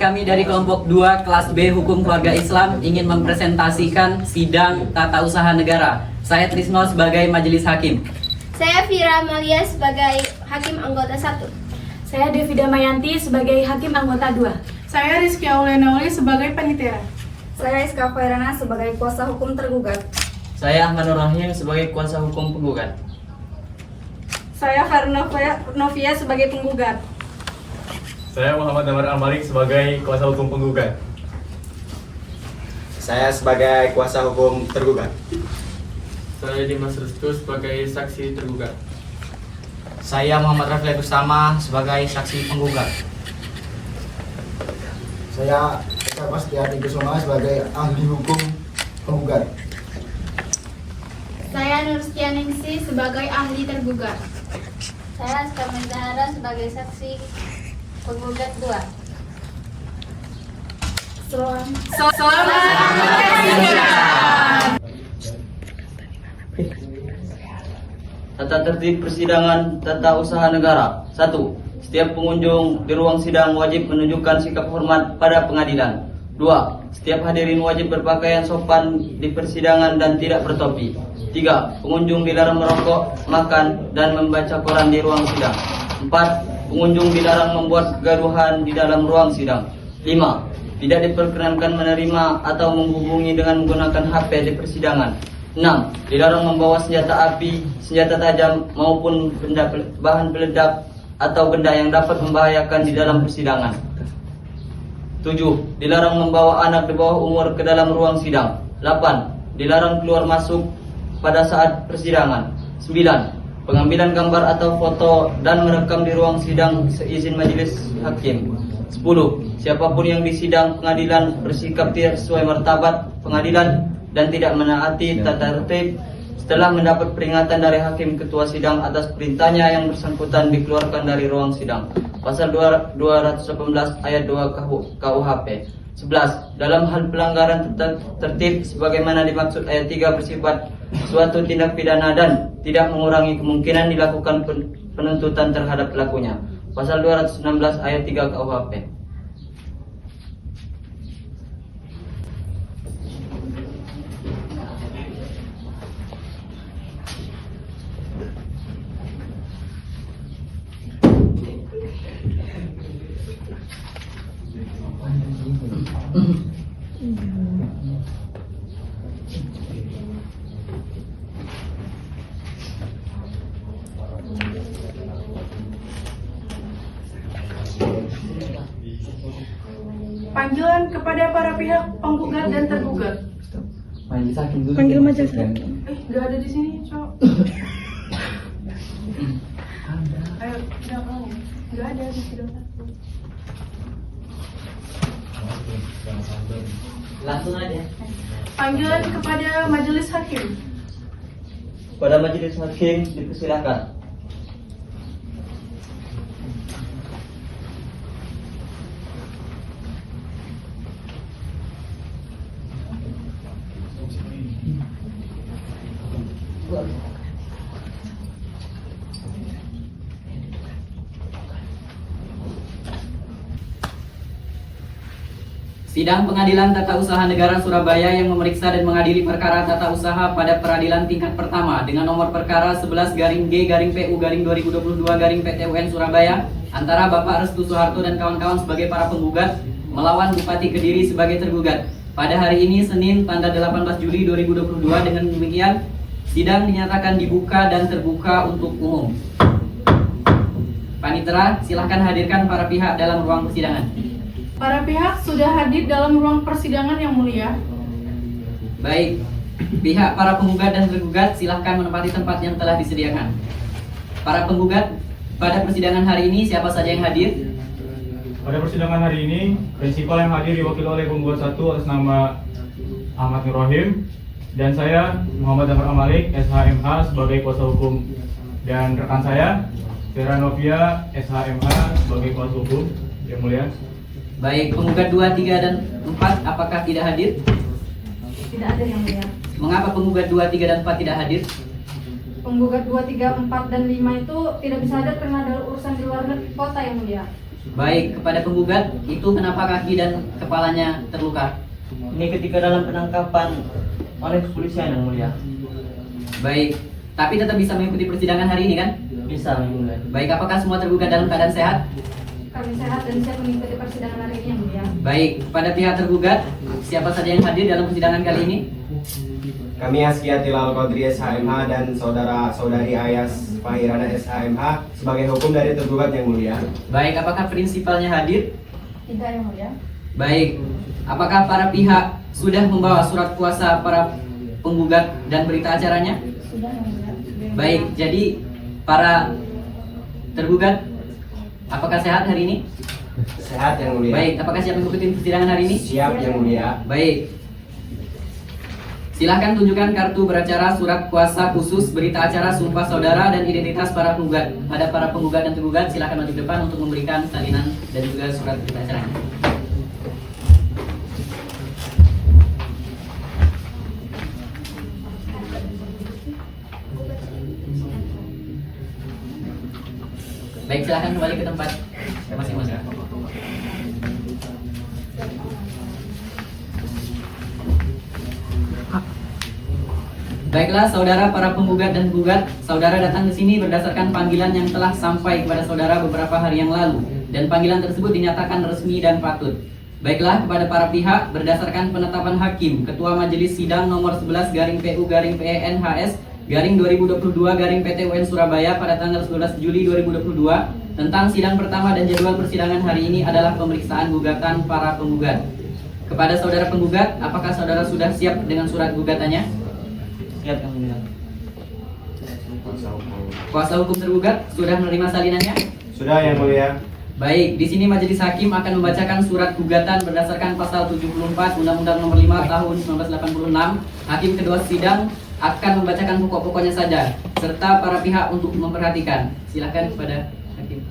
kami dari kelompok 2 kelas B Hukum Keluarga Islam ingin mempresentasikan sidang tata usaha negara. Saya Trisno sebagai majelis hakim. Saya Vira Amalia sebagai hakim anggota 1. Saya Devida Mayanti sebagai hakim anggota 2. Saya Rizky Aulenauli sebagai panitera. Saya Iska Fairana sebagai kuasa hukum tergugat. Saya Ahmad Nur Rahim sebagai kuasa hukum penggugat. Saya Farna Novia sebagai penggugat. Saya Muhammad Damar Al-Malik sebagai kuasa hukum penggugat. Saya sebagai kuasa hukum tergugat. Saya Dimas Restu sebagai saksi tergugat. Saya Muhammad Rafi Bersama sebagai saksi penggugat. Saya Eka Pastiati Kusuma sebagai ahli hukum penggugat. Saya Nurstianingsi sebagai ahli tergugat. Saya Aska Zahara sebagai saksi penggugat 2. Tata tertib persidangan tata usaha negara. 1. Setiap pengunjung di ruang sidang wajib menunjukkan sikap hormat pada pengadilan. 2. Setiap hadirin wajib berpakaian sopan di persidangan dan tidak bertopi. 3. Pengunjung dilarang merokok, makan, dan membaca koran di ruang sidang. 4. Pengunjung dilarang membuat kegaduhan di dalam ruang sidang. 5. Tidak diperkenankan menerima atau menghubungi dengan menggunakan HP di persidangan. 6. Dilarang membawa senjata api, senjata tajam maupun bahan peledak atau benda yang dapat membahayakan di dalam persidangan. 7. Dilarang membawa anak di bawah umur ke dalam ruang sidang. 8. Dilarang keluar masuk pada saat persidangan. 9. Pengambilan gambar atau foto dan merekam di ruang sidang seizin majelis hakim. 10. Siapapun yang di sidang pengadilan bersikap tidak sesuai martabat pengadilan dan tidak menaati tata tertib setelah mendapat peringatan dari hakim ketua sidang atas perintahnya yang bersangkutan dikeluarkan dari ruang sidang. Pasal 218 ayat 2 KUHP. 11. Dalam hal pelanggaran tertib sebagaimana dimaksud ayat 3 bersifat suatu tindak pidana dan tidak mengurangi kemungkinan dilakukan penuntutan terhadap pelakunya. Pasal 216 ayat 3 KUHP. Panggilan kepada para pihak penggugat dan tergugat. Panggil majelis hakim. Gak ada di sini, cowok. Ayo, tidak mau. Gak ada di sidang 1. Langsung aja. Panggilan kepada majelis hakim. Pada majelis hakim dipersilakan. Sidang Pengadilan Tata Usaha Negara Surabaya yang memeriksa dan mengadili perkara tata usaha pada peradilan tingkat pertama dengan nomor perkara 11-G-PU-2022-PTUN Surabaya antara Bapak Restu Soeharto dan kawan-kawan sebagai para penggugat melawan Bupati Kediri sebagai tergugat. Pada hari ini Senin tanggal 18 Juli 2022 dengan demikian sidang dinyatakan dibuka dan terbuka untuk umum. Panitera, silahkan hadirkan para pihak dalam ruang persidangan. Para pihak sudah hadir dalam ruang persidangan yang mulia. Baik, pihak para penggugat dan tergugat silahkan menempati tempat yang telah disediakan. Para penggugat, pada persidangan hari ini siapa saja yang hadir? Pada persidangan hari ini, prinsipal yang hadir diwakili oleh penggugat 1 atas nama Ahmad Nur Rahim dan saya Muhammad Damar Al-Malik SHMH sebagai kuasa hukum dan rekan saya Vera Novia SHMH sebagai kuasa hukum. Yang mulia. Baik, penggugat 2, 3, dan 4 apakah tidak hadir? Tidak ada yang mulia. Mengapa penggugat 2, 3, dan 4 tidak hadir? Penggugat 2, 3, 4, dan 5 itu tidak bisa hadir karena ada urusan di luar kota yang mulia. Baik, kepada penggugat, itu kenapa kaki dan kepalanya terluka? Ini ketika dalam penangkapan oleh kepolisian yang mulia. Baik, tapi tetap bisa mengikuti persidangan hari ini kan? Bisa yang mulia. Baik, apakah semua tergugat dalam keadaan sehat? Kami sehat dan siap mengikuti persidangan hari ini yang mulia. Baik, pada pihak tergugat, siapa saja yang hadir dalam persidangan kali ini? Kami Askia Tilal Qadri SHMH dan saudara-saudari Ayas Fahirana SHMH sebagai hukum dari tergugat yang mulia. Baik, apakah prinsipalnya hadir? Tidak yang mulia. Baik, apakah para pihak sudah membawa surat kuasa para penggugat dan berita acaranya? Sudah yang mulia. Baik, jadi para tergugat, apakah sehat hari ini? Sehat yang mulia. Baik, apakah siap mengikuti persidangan hari ini? Siap yang mulia. Baik. Silahkan tunjukkan kartu beracara, surat kuasa khusus, berita acara, sumpah saudara, dan identitas para penggugat. Pada para penggugat dan tergugat, silahkan maju ke depan untuk memberikan salinan dan juga surat berita acaranya. Baik, silahkan kembali ke tempat masing-masing. Baiklah, saudara para penggugat dan penggugat, saudara datang ke sini berdasarkan panggilan yang telah sampai kepada saudara beberapa hari yang lalu, dan panggilan tersebut dinyatakan resmi dan patut. Baiklah, kepada para pihak, berdasarkan penetapan Hakim, Ketua Majelis Sidang nomor 11/PU/PENHS /2022/PT UN Surabaya pada tanggal 11 Juli 2022 tentang sidang pertama dan jadwal persidangan hari ini adalah pemeriksaan gugatan para penggugat. Kepada saudara penggugat, apakah saudara sudah siap dengan surat gugatannya? Siap yang mulia. Kuasa hukum tergugat sudah menerima salinannya? Sudah yang mulia. Baik, di sini Majelis Hakim akan membacakan surat gugatan berdasarkan pasal 74 Undang-Undang Nomor 5 Tahun 1986. Hakim kedua sidang akan membacakan pokok-pokoknya saja, serta para pihak untuk memperhatikan. Silakan kepada Hakim.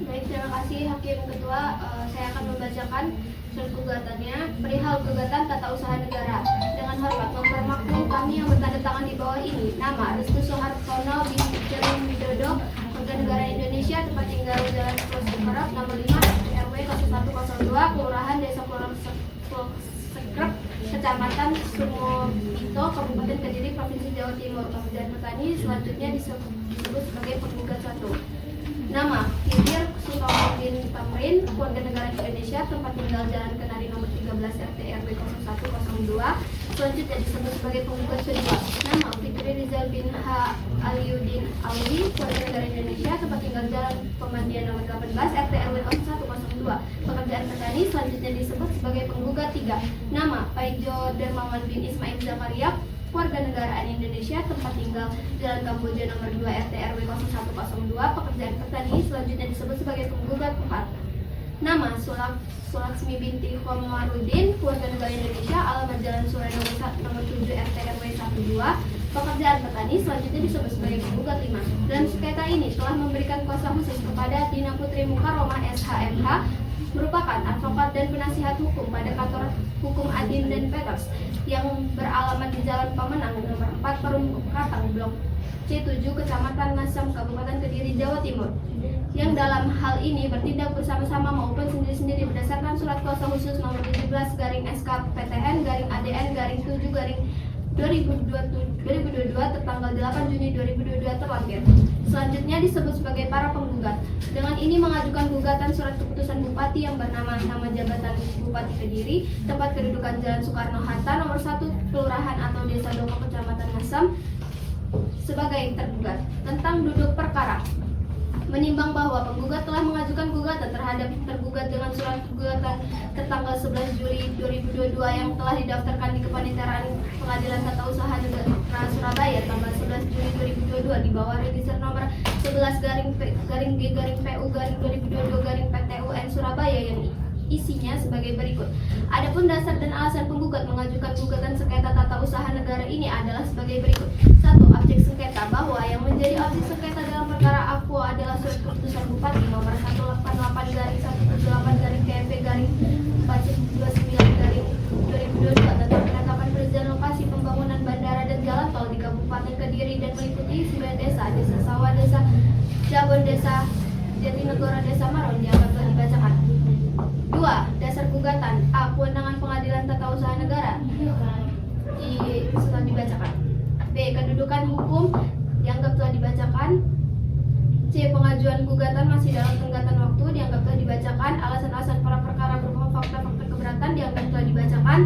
Baik, terima kasih Hakim Ketua. Saya akan membacakan surat gugatannya. Perihal gugatan tata usaha negara. Dengan hormat mempermaklum kami yang bertanda tangan di bawah ini. Nama Restu Soehartono bin Jamin Widodo, Warga Negara Indonesia, tempat tinggal Jalan Sekrep, nomor 5, RW 0102, Kelurahan Desa Pulau Sekrep, Kecamatan Sumobito, Kabupaten Kediri, Provinsi Jawa Timur. Kemudian petani selanjutnya disebut sebagai penggugat 1. Nama Hidir Sutomo bin Tamrin, warga negara Indonesia, tempat tinggal Jalan Kenari nomor 13 RT RW 0102. Selanjutnya disebut sebagai penggugat kedua. Nama Fitri Rizal bin H. Aliuddin Alwi, warga negara Indonesia, tempat tinggal Jalan Pemandian nomor 18 RT RW 0102. Pekerjaan petani selanjutnya disebut sebagai penggugat 3. Nama Paijo Dermawan bin Ismail Zakaria, warga negaraan Indonesia, tempat tinggal Jalan Kamboja nomor 2 RT RW 0102. Pekerjaan petani selanjutnya disebut sebagai penggugat 4. Nama Sulaksmi binti Khomarudin, warga negara Indonesia, alamat Jalan Surai nomor 7 RT RW 12. Pekerjaan petani selanjutnya disebut sebagai penggugat 5. Dalam sengketa ini telah memberikan kuasa khusus kepada Tina Putri Mukaromah SHMH, merupakan advokat dan penasihat hukum pada kantor hukum Adin dan Peters yang beralamat di Jalan Pemenang nomor 4 Perum Katang Blok C7 Kecamatan Ngasem Kabupaten Kediri Jawa Timur, yang dalam hal ini bertindak bersama-sama maupun sendiri-sendiri berdasarkan surat kuasa khusus nomor 17/SK/PTN/ADN/7/2022 tertanggal 8 Juni 2022 terlahir. Selanjutnya disebut sebagai para penggugat. Dengan ini mengajukan gugatan surat keputusan Bupati yang bernama nama jabatan Bupati Kediri, tempat kedudukan Jalan Soekarno-Hatta nomor 1, Kelurahan atau Desa Doko, Kecamatan Ngasem, sebagai tergugat. Tentang duduk perkara, menimbang bahwa penggugat telah mengajukan gugatan terhadap tergugat dengan surat gugatan tertanggal 11 Juli 2022 yang telah didaftarkan di Kepaniteraan Pengadilan Tata Usaha Negara Surabaya tanggal 11 Juli 2022 di bawah register nomor 11-G-PU-2022-PTUN Surabaya yang isinya sebagai berikut. Adapun dasar dan alasan penggugat mengajukan gugatan sengketa tata usaha negara ini adalah sebagai berikut. 1. Objek sengketa, bahwa yang menjadi objek sengketa dalam perkara Aquo adalah surat keputusan Bupati nomor 188-118-KMP-29-2022 tentang penetapan perizinan lokasi pembangunan bandara dan jalan tol di Kabupaten Kediri dan meliputi 9 desa: Desa Sawah, Desa Jabon, Desa Jatinegara Desa Maron dianggap telah dibacakan. 2. Dasar gugatan. A. Kewenangan Pengadilan Tata Usaha Negara telah dibacakan. B. Kedudukan hukum dianggap telah dibacakan. C. Pengajuan gugatan masih dalam tenggat waktu dianggap telah dibacakan. Alasan-alasan para perkara berupa fakta-fakta keberatan dianggap telah dibacakan.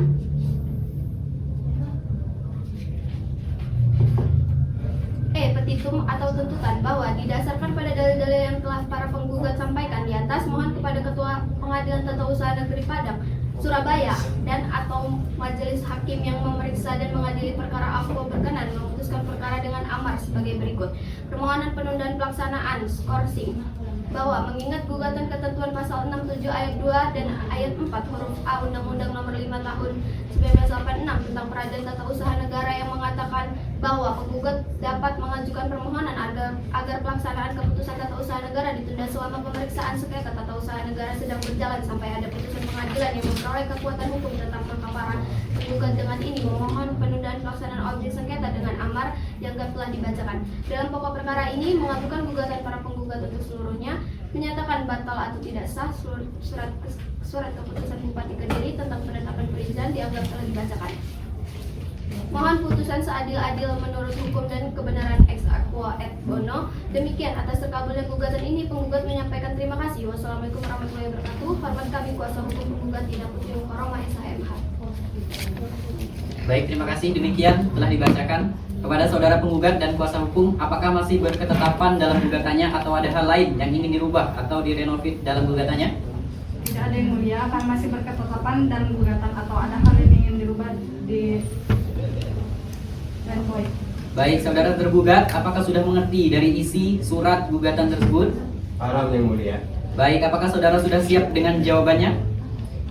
E. Petitum atau tuntutan bahwa didasarkan pada dalil-dalil yang telah para penggugat sampaikan di atas, mohon kepada Ketua Pengadilan Tata Usaha Negeri Padang, Surabaya dan atau majelis hakim yang memeriksa dan mengadili perkara AFO berkenan memutuskan perkara dengan amar sebagai berikut. Permohonan penundaan pelaksanaan skorsing bahwa mengingat gugatan ketentuan pasal 67 ayat 2 dan ayat 4 huruf A Undang-Undang Nomor 5 Tahun 1986 tentang Peradilan Tata Usaha Negara yang mengatakan bahwa penggugat dapat mengajukan permohonan agar pelaksanaan keputusan tata usaha negara ditunda selama pemeriksaan sengketa tata usaha negara sedang berjalan sampai ada putusan pengadilan yang memperoleh kekuatan hukum tetap para penggugat dengan ini memohon penundaan pelaksanaan objek sengketa dengan amar dianggap telah dibacakan. Dalam pokok perkara ini mengajukan gugatan para penggugat untuk seluruhnya, menyatakan batal atau tidak sah surat keputusan Bupati Kediri tentang penetapan perizinan dianggap telah dibacakan. Mohon putusan seadil-adil menurut hukum dan kebenaran ex aqua et bono. Demikian atas terkabulnya gugatan ini, penggugat menyampaikan terima kasih. Wassalamualaikum warahmatullahi wabarakatuh. Hormat kami kuasa hukum penggugat Ida Putri Mukarramah SHMH. Baik, terima kasih. Demikian telah dibacakan. Kepada saudara penggugat dan kuasa hukum, apakah masih berketetapan dalam gugatannya atau ada hal lain yang ingin dirubah atau direnovit dalam gugatannya? Tidak ada yang mulia, kami masih berketetapan dalam gugatan atau ada hal yang ingin dirubah di Renvoy. Baik, saudara tergugat, apakah sudah mengerti dari isi surat gugatan tersebut? Paham yang mulia. Baik, apakah saudara sudah siap dengan jawabannya?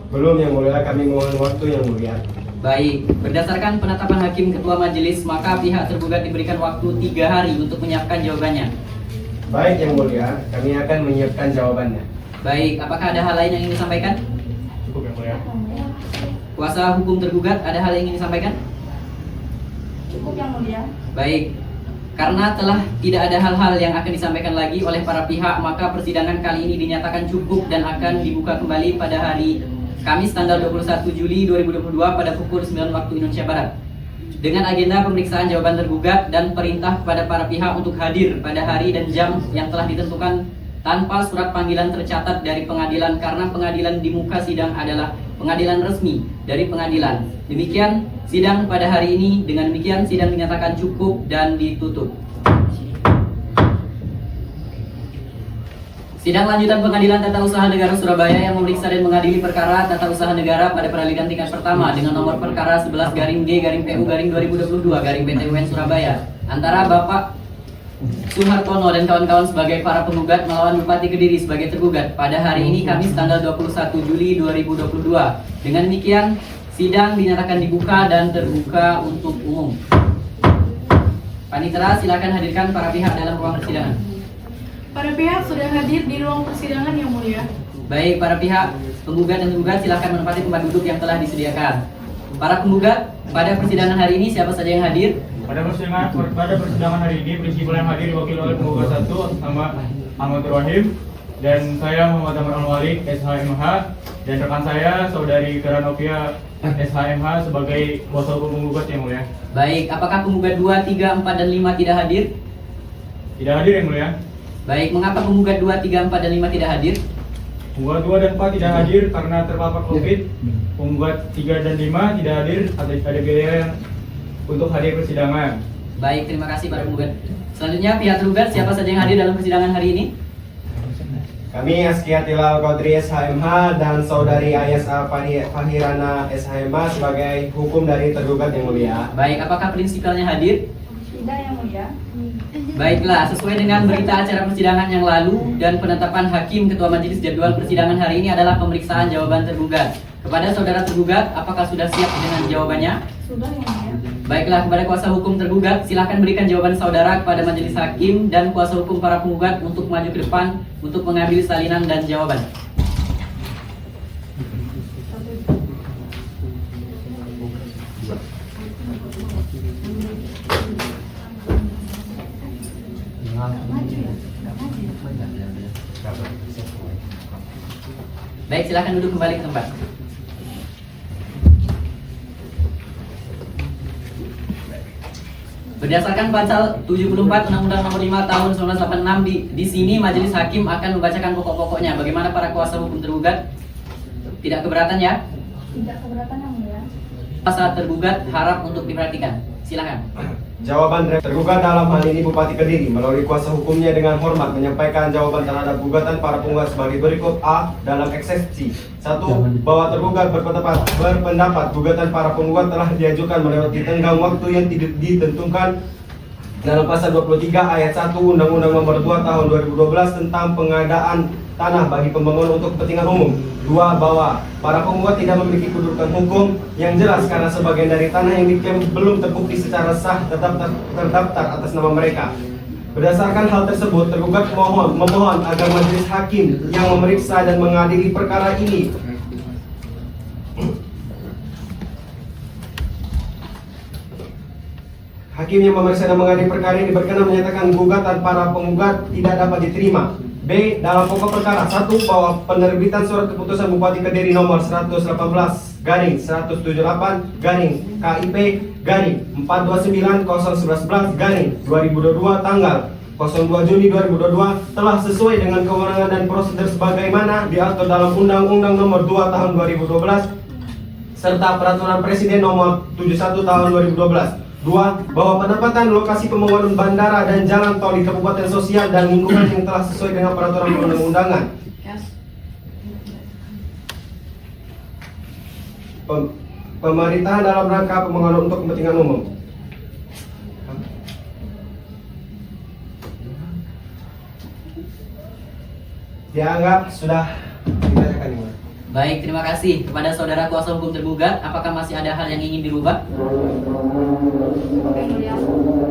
Belum yang mulia, kami mohon waktu yang mulia. Baik, berdasarkan penetapan hakim ketua majelis, maka pihak tergugat diberikan waktu 3 hari untuk menyiapkan jawabannya. Baik yang mulia, kami akan menyiapkan jawabannya. Baik, apakah ada hal lain yang ingin disampaikan? Cukup yang mulia. Kuasa hukum tergugat, ada hal yang ingin disampaikan? Cukup yang mulia. Baik, karena telah tidak ada hal-hal yang akan disampaikan lagi oleh para pihak, maka persidangan kali ini dinyatakan cukup dan akan dibuka kembali pada hari Kamis tanggal 21 Juli 2022 pada pukul 9 waktu Indonesia Barat. Dengan agenda pemeriksaan jawaban tergugat dan perintah kepada para pihak untuk hadir pada hari dan jam yang telah ditentukan tanpa surat panggilan tercatat dari pengadilan, karena pengadilan di muka sidang adalah pengadilan resmi dari pengadilan. Demikian sidang pada hari ini. Dengan demikian sidang dinyatakan cukup dan ditutup. Sidang lanjutan Pengadilan Tata Usaha Negara Surabaya yang memeriksa dan mengadili perkara tata usaha negara pada peradilan tingkat pertama dengan nomor perkara 11-G-PU-2022-PT UN Surabaya antara Bapak Suhartono dan kawan-kawan sebagai para penggugat melawan Bupati Kediri sebagai tergugat pada hari ini Kamis tanggal 21 Juli 2022. Dengan demikian sidang dinyatakan dibuka dan terbuka untuk umum. Panitera, silakan hadirkan para pihak dalam ruang persidangan. Para pihak sudah hadir di ruang persidangan yang mulia. Baik, para pihak penggugat dan tergugat silakan menempati tempat duduk yang telah disediakan. Para penggugat, pada persidangan hari ini siapa saja yang hadir? Pada persidangan hari ini, prinsipal yang hadir diwakili oleh penggugat 1 atas nama Ahmad Rohim dan saya Muhammad Damar Al-Malik SHMH dan rekan saya saudari Karanovia SHMH sebagai kuasa hukum penggugat yang mulia. Baik, apakah penggugat 2, 3, 4, dan 5 tidak hadir? Tidak hadir yang mulia. Baik, mengapa penggugat 2, 3, 4, dan 5 tidak hadir? Penggugat 2 dan 4 tidak hadir karena terpapar COVID. Penggugat 3 dan 5 tidak hadir, ada biaya yang untuk hadir persidangan. Baik, terima kasih para penggugat. Selanjutnya pihak tergugat, siapa saja yang hadir dalam persidangan hari ini? Kami Askia Tilal Qadri SHMH dan saudari Ayasa Fahirana SHMH sebagai hukum dari tergugat yang mulia. Baik, apakah prinsipalnya hadir? Tidak yang mulia. Baiklah, sesuai dengan berita acara persidangan yang lalu dan penetapan hakim ketua majelis, jadwal persidangan hari ini adalah pemeriksaan jawaban tergugat. Kepada saudara tergugat, apakah sudah siap dengan jawabannya? Sudah yang mulia. Baiklah, kepada kuasa hukum tergugat, silakan berikan jawaban saudara kepada majelis hakim dan kuasa hukum para penggugat untuk maju ke depan untuk mengambil salinan dan jawaban. Baik, silakan duduk kembali ke tempat. Berdasarkan pasal 74 Undang-Undang Nomor 5 Tahun 1986 di sini majelis hakim akan membacakan pokok-pokoknya. Bagaimana para kuasa hukum tergugat? Tidak keberatan ya? Tidak keberatan yang mulia. Saat tergugat harap untuk diperhatikan. Silakan. Jawaban tergugat dalam hal ini Bupati Kediri melalui kuasa hukumnya dengan hormat menyampaikan jawaban terhadap gugatan para penggugat sebagai berikut. A. Dalam eksepsi 1. Bahwa tergugat berpendapat gugatan para penggugat telah diajukan melewati tenggang waktu yang tidak ditentukan dalam pasal 23 ayat 1 Undang-Undang Nomor 2 Tahun 2012 tentang pengadaan tanah bagi pembangunan untuk kepentingan umum. 2. Bahwa para penggugat tidak memiliki kedudukan hukum yang jelas karena sebagian dari tanah yang diklaim belum terbukti secara sah terdaftar atas nama mereka. Berdasarkan hal tersebut, tergugat memohon agar majelis hakim yang memeriksa dan mengadili perkara ini Hakim yang memeriksa dan mengadili perkara ini berkenan menyatakan gugatan para penggugat tidak dapat diterima. B. Dalam pokok perkara 1. Bahwa penerbitan surat keputusan Bupati Kediri nomor 118/KIP/429/011/2022 tanggal 02 Juni 2022 telah sesuai dengan kewenangan dan prosedur sebagaimana diatur dalam Undang-Undang Nomor 2 Tahun 2012 serta Peraturan Presiden Nomor 71 Tahun 2012. 2. Bahwa penempatan lokasi pembangunan bandara dan jalan tol di kabupaten sosial dan lingkungan yang telah sesuai dengan peraturan perundang-undangan. Pemerintahan dalam rangka pembangunan untuk kepentingan umum. Dianggap sudah dibacakan ini. Baik, terima kasih kepada saudara kuasa hukum tergugat. Apakah masih ada hal yang ingin dirubah?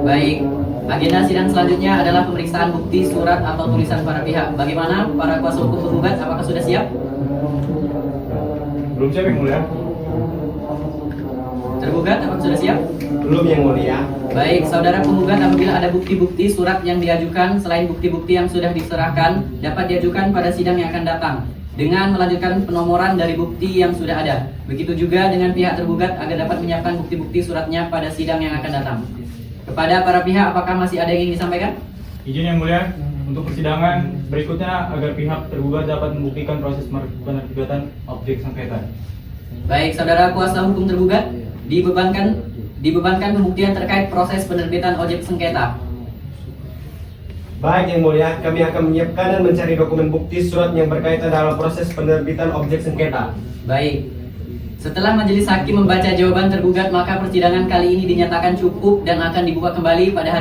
Baik, agenda sidang selanjutnya adalah pemeriksaan bukti surat atau tulisan para pihak. Bagaimana para kuasa hukum tergugat? Apakah sudah siap? Belum siap yang mulia. Tergugat, apakah sudah siap? Belum yang mulia. Baik, saudara penggugat, apabila ada bukti-bukti surat yang diajukan selain bukti-bukti yang sudah diserahkan, dapat diajukan pada sidang yang akan datang dengan melanjutkan penomoran dari bukti yang sudah ada. Begitu juga dengan pihak tergugat agar dapat menyiapkan bukti-bukti suratnya pada sidang yang akan datang. Kepada para pihak, apakah masih ada yang ingin disampaikan? Izin yang mulia, untuk persidangan berikutnya agar pihak tergugat dapat membuktikan proses penerbitan objek sengketa. Baik, saudara kuasa hukum tergugat, dibebankan pembuktian terkait proses penerbitan objek sengketa. Baik yang mulia, kami akan menyiapkan dan mencari dokumen bukti surat yang berkaitan dalam proses penerbitan objek sengketa. Baik, setelah majelis hakim membaca jawaban tergugat, maka persidangan kali ini dinyatakan cukup dan akan dibuka kembali pada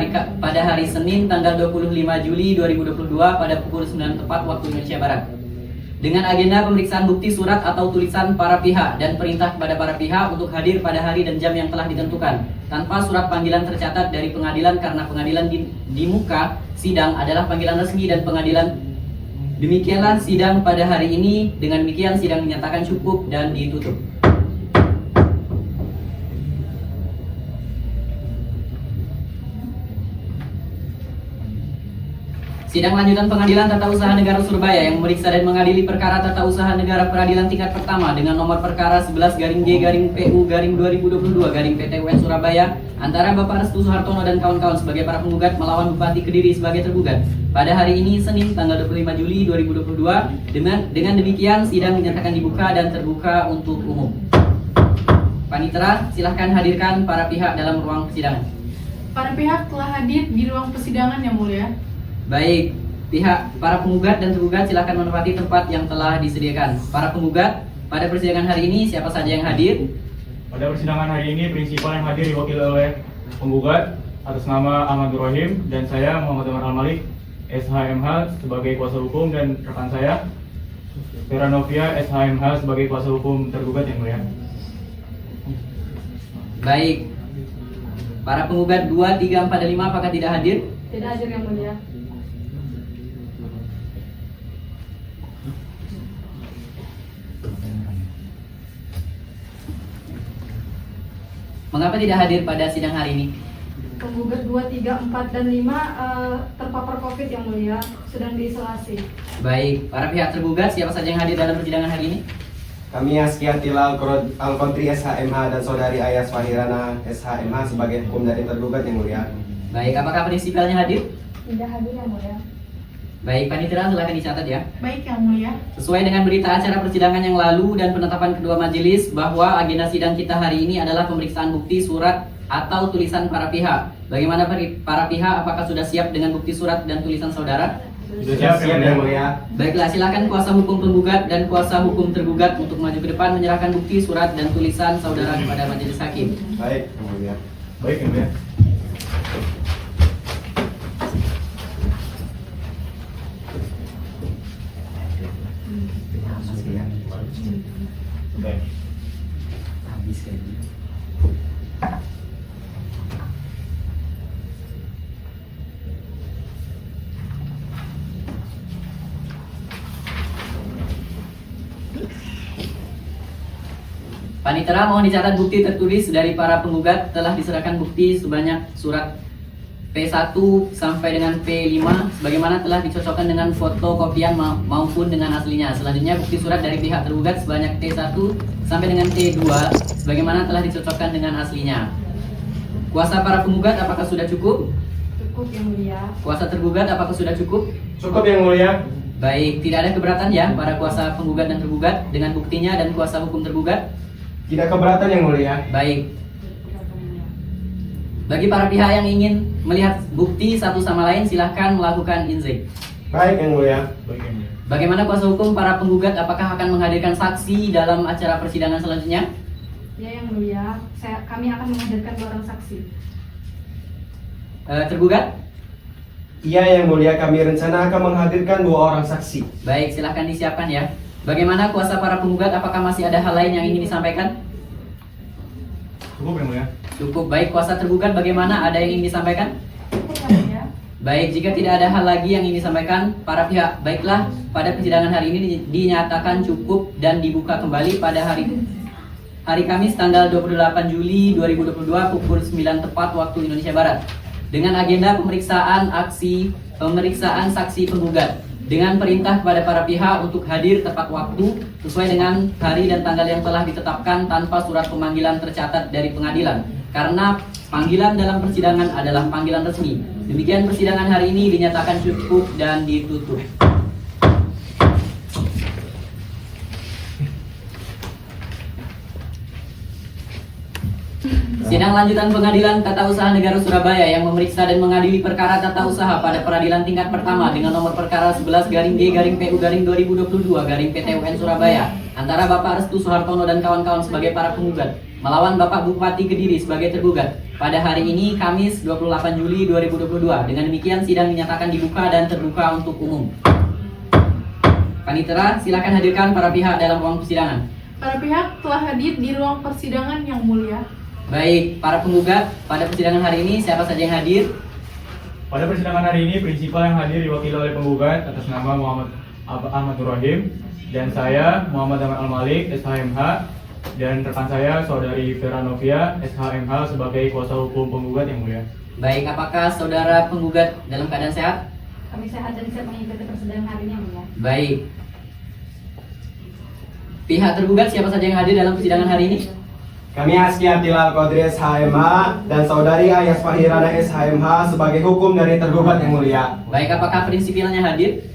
hari Senin tanggal 25 Juli 2022 pada pukul 9 tepat waktu Indonesia Barat. Dengan agenda pemeriksaan bukti surat atau tulisan para pihak dan perintah kepada para pihak untuk hadir pada hari dan jam yang telah ditentukan tanpa surat panggilan tercatat dari pengadilan karena pengadilan di muka sidang adalah panggilan resmi dan pengadilan. Demikianlah sidang pada hari ini. Dengan demikian sidang dinyatakan cukup dan ditutup. Sidang lanjutan Pengadilan Tata Usaha Negara Surabaya yang memeriksa dan mengadili perkara tata usaha negara peradilan tingkat pertama dengan nomor perkara 11-G-PU-2022-PT-UN Surabaya antara Bapak Restu Suhartono dan kawan-kawan sebagai para penggugat melawan Bupati Kediri sebagai tergugat pada hari ini Senin tanggal 25 Juli 2022. Dengan demikian sidang dinyatakan dibuka dan terbuka untuk umum. Panitera, silahkan hadirkan para pihak dalam ruang persidangan. Para pihak telah hadir di ruang persidangan yang mulia. Baik, pihak para penggugat dan tergugat silakan menempati tempat yang telah disediakan. Para penggugat, pada persidangan hari ini siapa saja yang hadir? Pada persidangan hari ini, prinsipal yang hadir diwakili oleh penggugat atas nama Ahmad Nur Rahim dan saya Muhammad Damar Al-Malik, SHMH sebagai kuasa hukum dan rekan saya Vera Novia, SHMH sebagai kuasa hukum tergugat yang mulia. Baik, para penggugat 2, 3, 4, dan 5 apakah tidak hadir? Tidak hadir yang mulia. Mengapa tidak hadir pada sidang hari ini? tergugat 2, 3, 4, dan 5 terpapar COVID yang mulia, sedang diisolasi. Baik, para pihak tergugat siapa saja yang hadir dalam persidangan hari ini? Kami Askiatil Al-Kontri SHMH dan Saudari Ayas Fahirana SHMH sebagai hukum dari tergugat yang mulia. Baik, apakah prinsipalnya hadir? Tidak hadir yang mulia. Baik, Panitera silakan dicatat ya. Baik yang mulia. Sesuai dengan berita acara persidangan yang lalu dan penetapan kedua majelis bahwa agenda sidang kita hari ini adalah pemeriksaan bukti surat atau tulisan para pihak. Bagaimana para pihak, apakah sudah siap dengan bukti surat dan tulisan saudara? Sudah siap yang mulia. Baiklah, silakan kuasa hukum penggugat dan kuasa hukum tergugat untuk maju ke depan menyerahkan bukti surat dan tulisan saudara kepada majelis hakim. Baik yang mulia. Baik yang mulia. Baik. Habis kayaknya. Panitera mohon dicatat bukti tertulis dari para penggugat telah diserahkan bukti sebanyak surat P1 sampai dengan P5 sebagaimana telah dicocokkan dengan fotokopian maupun dengan aslinya. Selanjutnya bukti surat dari pihak tergugat sebanyak T1 sampai dengan T2 sebagaimana telah dicocokkan dengan aslinya. Kuasa para penggugat apakah sudah cukup? Cukup yang mulia. Kuasa tergugat apakah sudah cukup? Cukup yang mulia. Baik, tidak ada keberatan ya para kuasa penggugat dan tergugat dengan buktinya dan kuasa hukum tergugat? Tidak keberatan yang mulia. Baik. Bagi para pihak yang ingin melihat bukti satu sama lain, silahkan melakukan inzek. Baik yang mulia. Baik yang mulia. Bagaimana kuasa hukum para penggugat, apakah akan menghadirkan saksi dalam acara persidangan selanjutnya? Ya yang mulia, kami akan menghadirkan 2 orang saksi. Tergugat? Iya yang mulia, kami rencana akan menghadirkan 2 orang saksi. Baik, silahkan disiapkan ya. Bagaimana kuasa para penggugat, apakah masih ada hal lain yang ingin disampaikan? Cukup yang mulia. Cukup. Baik, kuasa tergugat bagaimana, ada yang ingin disampaikan? Cukup yang mulia. Baik, jika tidak ada hal lagi yang ingin disampaikan para pihak, baiklah pada persidangan hari ini dinyatakan cukup dan dibuka kembali pada hari Kamis tanggal 28 Juli 2022 pukul 9 tepat waktu Indonesia Barat dengan agenda pemeriksaan saksi penggugat dengan perintah kepada para pihak untuk hadir tepat waktu sesuai dengan hari dan tanggal yang telah ditetapkan tanpa surat pemanggilan tercatat dari pengadilan karena panggilan dalam persidangan adalah panggilan resmi. Demikian persidangan hari ini dinyatakan cukup dan ditutup. Sidang lanjutan Pengadilan Tata Usaha Negara Surabaya yang memeriksa dan mengadili perkara tata usaha pada peradilan tingkat pertama dengan nomor perkara 11-G-PU-2022-PT UN Surabaya antara Bapak Restu Suhartono dan kawan-kawan sebagai para penggugat melawan Bapak Bupati Kediri sebagai tergugat pada hari ini Kamis 28 Juli 2022. Dengan demikian sidang dinyatakan dibuka dan terbuka untuk umum. Panitera, silakan hadirkan para pihak dalam ruang persidangan. Para pihak telah hadir di ruang persidangan yang mulia. Baik, para penggugat pada persidangan hari ini siapa saja yang hadir? Pada persidangan hari ini, prinsipal yang hadir diwakili oleh penggugat atas nama Muhammad Ahmad Nur Rahim dan saya Muhammad Damar Al-Malik SHMH dan rekan saya Saudari Vera Novia SHMH sebagai kuasa hukum penggugat yang mulia. Baik, apakah saudara penggugat dalam keadaan sehat? Kami sehat dan siap mengikuti persidangan hari ini yang mulia. Baik. Pihak tergugat siapa saja yang hadir dalam persidangan hari ini? Kami Askiatil Al-Kontri SHMH dan Saudari Ayas Fahirana SHMH sebagai hukum dari tergugat yang mulia. Baik, apakah prinsipilnya hadir?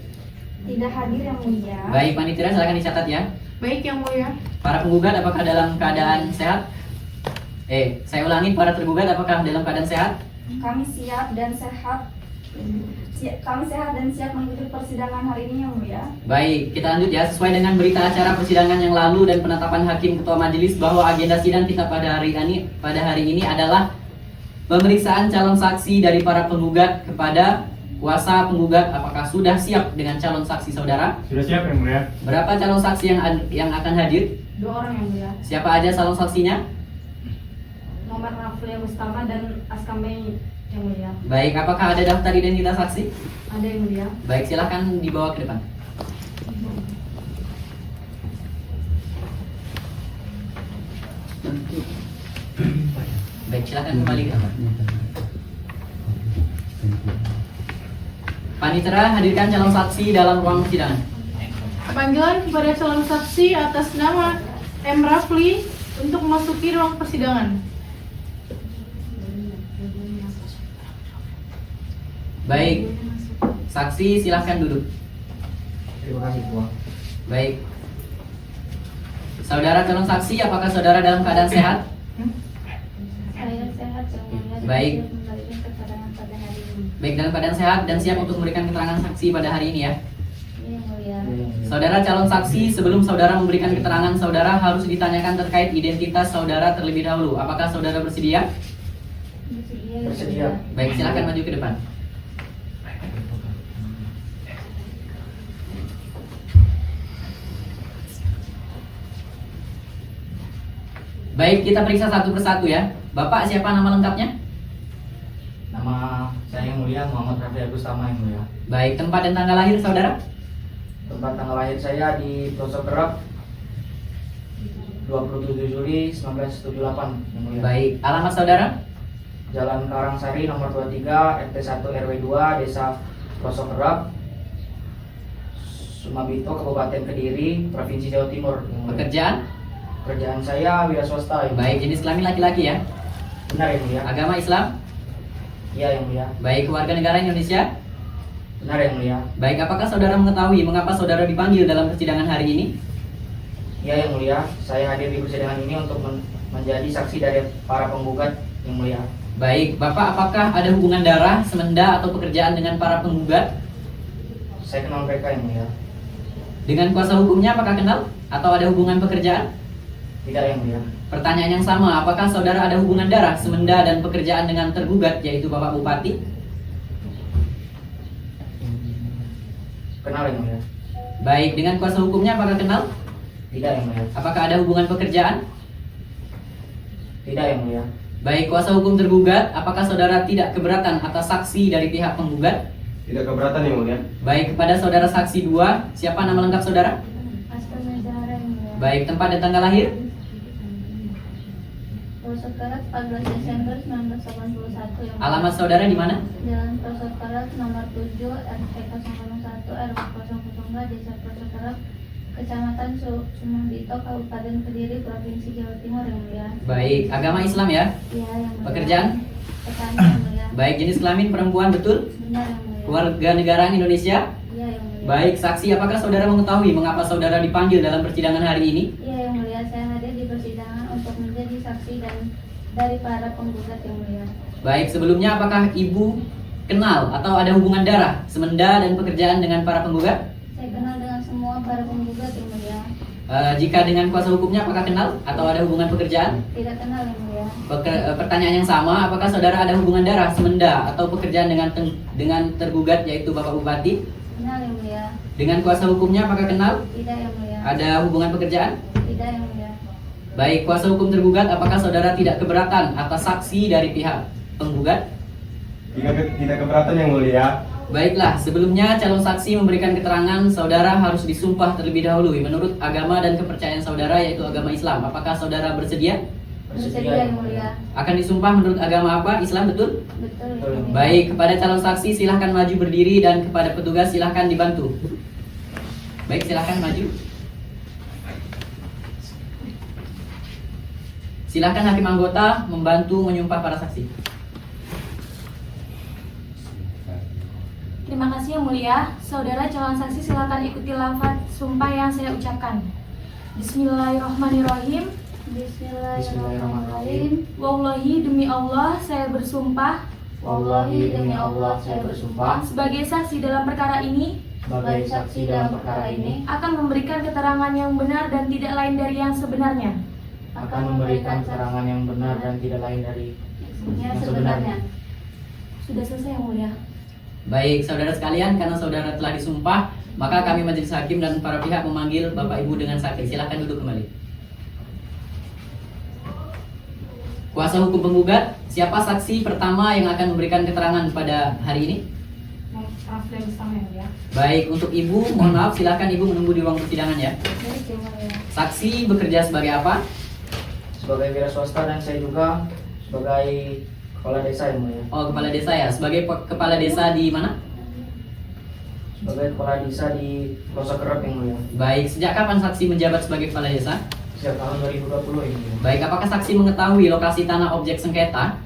Tidak hadir yang mulia. Baik, panitia silakan dicatat ya. Baik yang mulia. Para penggugat apakah dalam keadaan sehat? Saya ulangi, para tergugat apakah dalam keadaan sehat? Kami siap dan sehat. Kami sehat dan siap mengikuti persidangan hari ini yang mulia. Baik, kita lanjut ya. Sesuai dengan berita acara persidangan yang lalu dan penetapan hakim ketua majelis bahwa agenda sidang kita pada hari ini adalah pemeriksaan calon saksi dari para penggugat kepada kuasa penggugat. Apakah sudah siap dengan calon saksi saudara? Sudah siap yang mulia. Berapa calon saksi yang akan hadir? 2 orang yang mulia. Siapa aja calon saksinya? Muhammad Rafli Mustama dan Askamei yang mulia. Baik, apakah ada daftar identitas saksi? Ada yang mulia. Baik, silakan dibawa ke depan. Baik, silakan kembali ke depan. Panitera, hadirkan calon saksi dalam ruang persidangan. Panggilan kepada calon saksi atas nama M. Rafli untuk memasuki ruang persidangan. Baik, saksi silahkan duduk. Terima kasih, Tuan. Baik. Saudara calon saksi, apakah saudara dalam keadaan sehat? Saya sehat, Yang Mulia. Baik. Siap memberikan keterangan pada hari ini. Baik, dalam keadaan sehat dan siap untuk memberikan keterangan saksi pada hari ini ya. Iya, Yang Mulia. Saudara calon saksi, sebelum saudara memberikan keterangan, saudara harus ditanyakan terkait identitas saudara terlebih dahulu. Apakah saudara bersedia? Bersedia, Yang Bersedia. Mulia. Baik, silakan maju ke depan. Baik, kita periksa satu persatu ya. Bapak, siapa nama lengkapnya? Nama saya Yang Mulia Muhammad Rafli Agus Tama, Yang Mulia. Baik, tempat dan tanggal lahir saudara? Tempat tanggal lahir saya di Pelosok Kerap 27 Juli 1978, Yang Mulia. Baik, alamat saudara? Jalan Karangsari nomor 23 RT 1 RW 2 Desa Pelosok Kerap, Sumabito, Kabupaten Kediri, Provinsi Jawa Timur, Yang Mulia. Pekerjaan? Pekerjaan saya wira swasta, Yang Mulia. Baik, jenis kelamin laki-laki ya. Benar, Yang Mulia. Agama Islam? Iya, Yang Mulia. Baik, warga negara Indonesia? Benar, Yang Mulia. Baik, apakah saudara mengetahui mengapa saudara dipanggil dalam persidangan hari ini? Iya, Yang Mulia. Saya hadir di persidangan ini untuk menjadi saksi dari para penggugat, Yang Mulia. Baik, Bapak, apakah ada hubungan darah, semenda, atau pekerjaan dengan para penggugat? Saya kenal mereka, Yang Mulia. Dengan kuasa hukumnya apakah kenal? Atau ada hubungan pekerjaan? Tidak, Yang Mulia. Pertanyaan yang sama, apakah saudara ada hubungan darah, semenda, dan pekerjaan dengan tergugat, yaitu Bapak Bupati? Kenal, Yang Mulia. Baik, dengan kuasa hukumnya apakah kenal? Tidak, Yang Mulia. Apakah ada hubungan pekerjaan? Tidak, Yang Mulia. Baik, kuasa hukum tergugat, apakah saudara tidak keberatan atas saksi dari pihak penggugat? Tidak keberatan, Yang Mulia. Baik, kepada saudara saksi 2, siapa nama lengkap saudara? Aspasya Zahra, Yang Mulia. Baik, tempat dan tanggal lahir? Pelosok Kerap 14 Desember 1981, Yang Mulia. Alamat saudara di mana? Jalan Pelosok Kerap nomor 7 RT 001 RW 002 Desa Pelosok Kerap, Kecamatan Sumambito, Kabupaten Kediri, Provinsi Jawa Timur, Yang Mulia. Baik, agama Islam ya? Iya, Yang Mulia. Pekerjaan? Petani, Yang Mulia. Baik, jenis kelamin perempuan betul? Benar, Yang Mulia. Warga negara Indonesia? Iya, Yang Mulia. Baik, saksi, apakah saudara mengetahui mengapa saudara dipanggil dalam persidangan hari ini? Iya, Yang Mulia. Saya hadir di persidangan untuk menjadi saksi dan dari para penggugat, Yang Mulia. Baik, sebelumnya apakah ibu kenal atau ada hubungan darah, semenda, dan pekerjaan dengan para penggugat? Saya kenal dengan semua para penggugat, Yang Mulia. Jika dengan kuasa hukumnya apakah kenal atau ada hubungan pekerjaan? Tidak kenal, Yang Mulia. Pertanyaan yang sama, apakah saudara ada hubungan darah, semenda, atau pekerjaan dengan tergugat yaitu Bapak Bupati? Kenal, Yang Mulia. Dengan kuasa hukumnya apakah kenal? Tidak, Yang Mulia. Ada hubungan pekerjaan? Tidak, Yang Mulia. Baik, kuasa hukum tergugat, apakah saudara tidak keberatan atas saksi dari pihak penggugat? Tidak keberatan, Yang Mulia. Baiklah, sebelumnya calon saksi memberikan keterangan, saudara harus disumpah terlebih dahulu menurut agama dan kepercayaan saudara yaitu agama Islam. Apakah saudara bersedia? Bersedia, Yang Mulia. Akan disumpah menurut agama apa? Islam, betul? Betul, Yang Mulia. Baik, kepada calon saksi silahkan maju berdiri dan kepada petugas silahkan dibantu. Baik, silahkan maju. Silahkan hakim anggota membantu menyumpah para saksi. Terima kasih Yang Mulia. Saudara calon saksi silakan ikuti lafaz sumpah yang saya ucapkan. Bismillahirrahmanirrahim. Bismillahirrahmanirrahim. Wallahi demi Allah saya bersumpah Wallahi demi Allah saya bersumpah sebagai saksi dalam perkara ini sebagai saksi dalam perkara ini akan memberikan keterangan yang benar dan tidak lain dari yang sebenarnya. akan memberikan keterangan yang benar dan tidak lain dari Yang sebenarnya. Sudah selesai Yang Mulia. Baik, saudara sekalian, karena saudara telah disumpah, maka kami majelis hakim dan para pihak memanggil Bapak Ibu dengan sakit. Silahkan duduk kembali. Kuasa hukum penggugat, siapa saksi pertama yang akan memberikan keterangan pada hari ini? Rafli Agus Tama, Yang Mulia. Baik, untuk Ibu, mohon maaf, silahkan Ibu menunggu di ruang persidangan ya. Baik, Yang Mulia. Saksi bekerja sebagai apa? sebagai wira swasta dan saya juga sebagai kepala desa yang mulia. Oh, kepala desa ya. Sebagai kepala desa di mana? Sebagai kepala desa di Pelosok Kerep yang mulia. Baik, sejak kapan saksi menjabat sebagai kepala desa? Sejak tahun 2020 yang mulia. Baik, apakah saksi mengetahui lokasi tanah objek sengketa?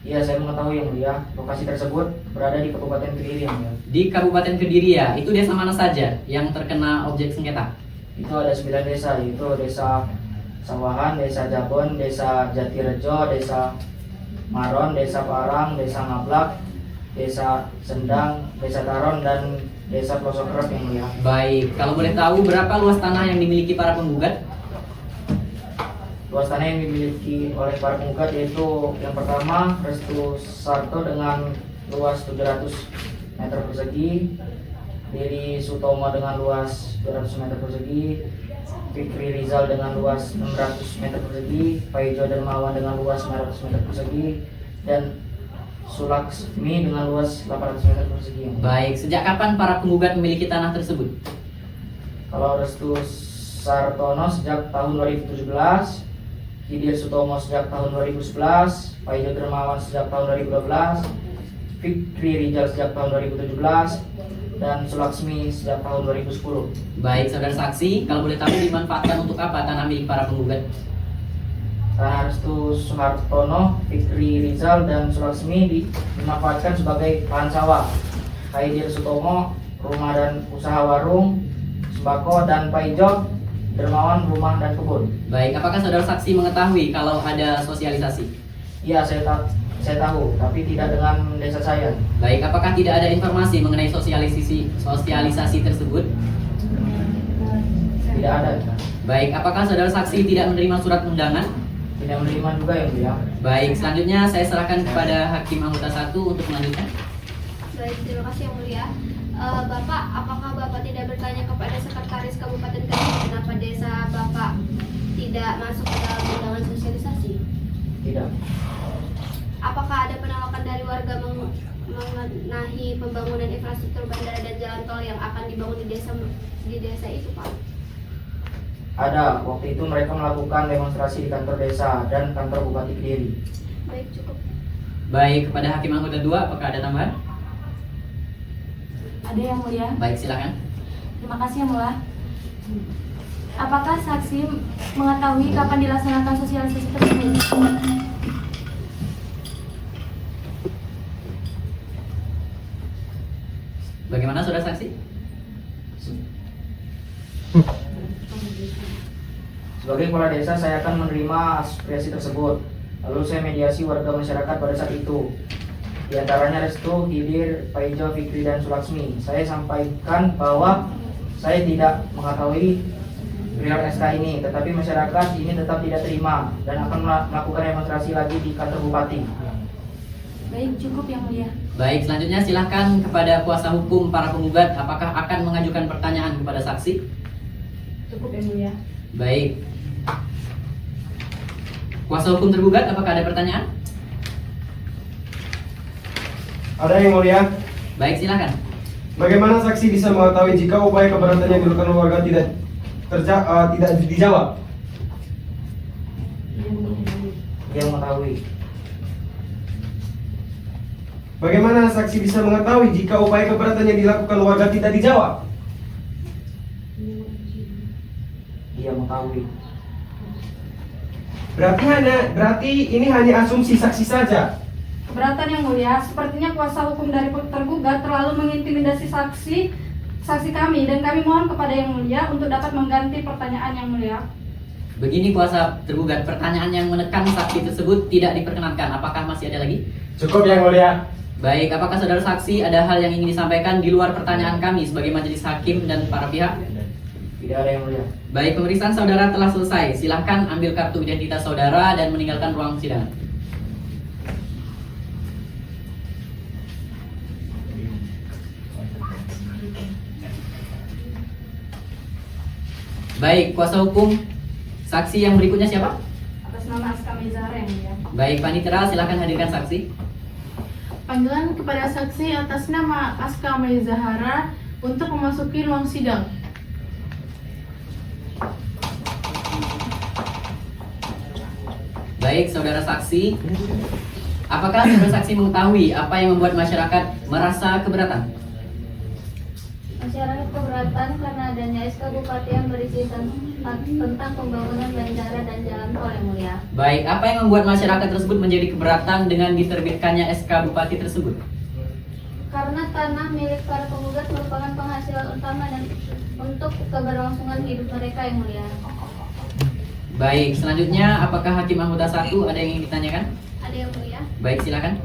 Iya, saya mengetahui yang mulia. Lokasi tersebut berada di Kabupaten Kediri yang mulia. Di Kabupaten Kediri ya. Itu desa mana saja yang terkena objek sengketa? Itu ada 9 desa, yaitu Desa Sawahan, Desa Jabon, Desa Jatirejo, Desa Maron, Desa Parang, Desa Ngablak, Desa Sendang, Desa Taron, dan Desa Pelosok Kerep yang mulia. Baik, kalau boleh tahu berapa luas tanah yang dimiliki para penggugat? Luas tanah yang dimiliki oleh para penggugat yaitu yang pertama Restu Sarto dengan luas 700 meter persegi, Diri Sutomo dengan luas 200 meter persegi, Fikri Rizal dengan luas 600 meter persegi, Paijo Dermawan dengan luas 900 meter persegi, dan Sulaksmi dengan luas 800 meter persegi. Baik, sejak kapan para penggugat memiliki tanah tersebut? Kalau Restu Sartono sejak tahun 2017, Kidir Sutomo sejak tahun 2011, Paijo Dermawan sejak tahun 2012, Fikri Rizal sejak tahun 2017, dan Sulaksmi sejak tahun 2010. Baik, saudara saksi, kalau boleh tahu dimanfaatkan untuk apa tanah milik para penggugat? Tanah Restu Suhartono, Fikri Rizal, dan Sulaksmi dimanfaatkan sebagai lahan sawah. Kaidir Sutomo, rumah dan usaha warung, sembako, dan Paijo Dermawan, rumah dan kebun. Baik, apakah saudara saksi mengetahui kalau ada sosialisasi? Iya, saya tahu, tapi tidak dengan desa saya. Baik, apakah tidak ada informasi mengenai sosialisasi tersebut? Tidak ada. Baik, apakah saudara saksi tidak menerima surat undangan? Tidak menerima juga yang mulia. Baik, selanjutnya saya serahkan kepada Hakim Anggota 1 untuk melanjutkan. Baik, terima kasih yang mulia. Bapak, apakah Bapak tidak bertanya kepada Sekretaris Kabupaten Kediri kenapa desa Bapak tidak masuk ke dalam undangan sosialisasi? Tidak. Apakah ada penolakan dari warga mengenai pembangunan infrastruktur bandara dan jalan tol yang akan dibangun di desa itu, Pak? Ada. Waktu itu mereka melakukan demonstrasi di kantor desa dan kantor Bupati Kediri. Baik, cukup. Baik, kepada Hakim Anggota 2, apakah ada tambahan? Ada yang mulia. Baik, silakan. Terima kasih yang mulia. Apakah saksi mengetahui kapan dilaksanakan sosialisasi tersebut? Bagaimana saudara saksi? Sebagai kepala desa, saya akan menerima aspirasi tersebut. Lalu saya mediasi warga masyarakat pada saat itu. Di antaranya Restu, Kidir, Paijo, Fikri, dan Sulaksmi. Saya sampaikan bahwa saya tidak mengetahui perihal SK ini, tetapi masyarakat ini tetap tidak terima dan akan melakukan demonstrasi lagi di kantor Bupati. Baik, cukup yang mulia. Baik, selanjutnya silahkan kepada kuasa hukum para penggugat, apakah akan mengajukan pertanyaan kepada saksi? Cukup yang mulia. Baik. Kuasa hukum tergugat, apakah ada pertanyaan? Ada yang mulia. Baik, silakan. Bagaimana saksi bisa mengetahui jika upaya keberatan yang dilakukan warga tidak dijawab? Dia mengetahui. Bagaimana saksi bisa mengetahui jika upaya keberatan yang dilakukan warga tidak dijawab? Dia mengetahui. Berarti ini hanya asumsi saksi saja. Keberatan yang mulia, sepertinya kuasa hukum dari tergugat terlalu mengintimidasi saksi kami dan kami mohon kepada yang mulia untuk dapat mengganti pertanyaan yang mulia. Begini kuasa tergugat, pertanyaan yang menekan saksi tersebut tidak diperkenankan. Apakah masih ada lagi? Cukup yang mulia. Baik, apakah saudara saksi ada hal yang ingin disampaikan di luar pertanyaan kami sebagai majelis hakim dan para pihak? Tidak ada yang mulia. Baik, pemeriksaan saudara telah selesai. Silahkan ambil kartu identitas saudara dan meninggalkan ruang persidangan. Baik, kuasa hukum saksi yang berikutnya siapa? Atas nama Aska Mezara yang mulia. Baik, Panitera, silahkan hadirkan saksi. Panggilan kepada saksi atas nama Aska Mai Zahara untuk memasuki ruang sidang. Baik, saudara saksi. Apakah saudara saksi mengetahui apa yang membuat masyarakat merasa keberatan? Masyarakat keberatan karena adanya SK Bupati yang berisi tentang pembangunan bandara dan jalan tol yang mulia. Baik, apa yang membuat masyarakat tersebut menjadi keberatan dengan diterbitkannya SK Bupati tersebut? Karena tanah milik para penggugat merupakan penghasilan utama dan untuk keberlangsungan hidup mereka yang mulia. Baik, selanjutnya apakah Hakim Anggota 1 ada yang ingin ditanyakan? Ada yang mulia. Baik, silakan.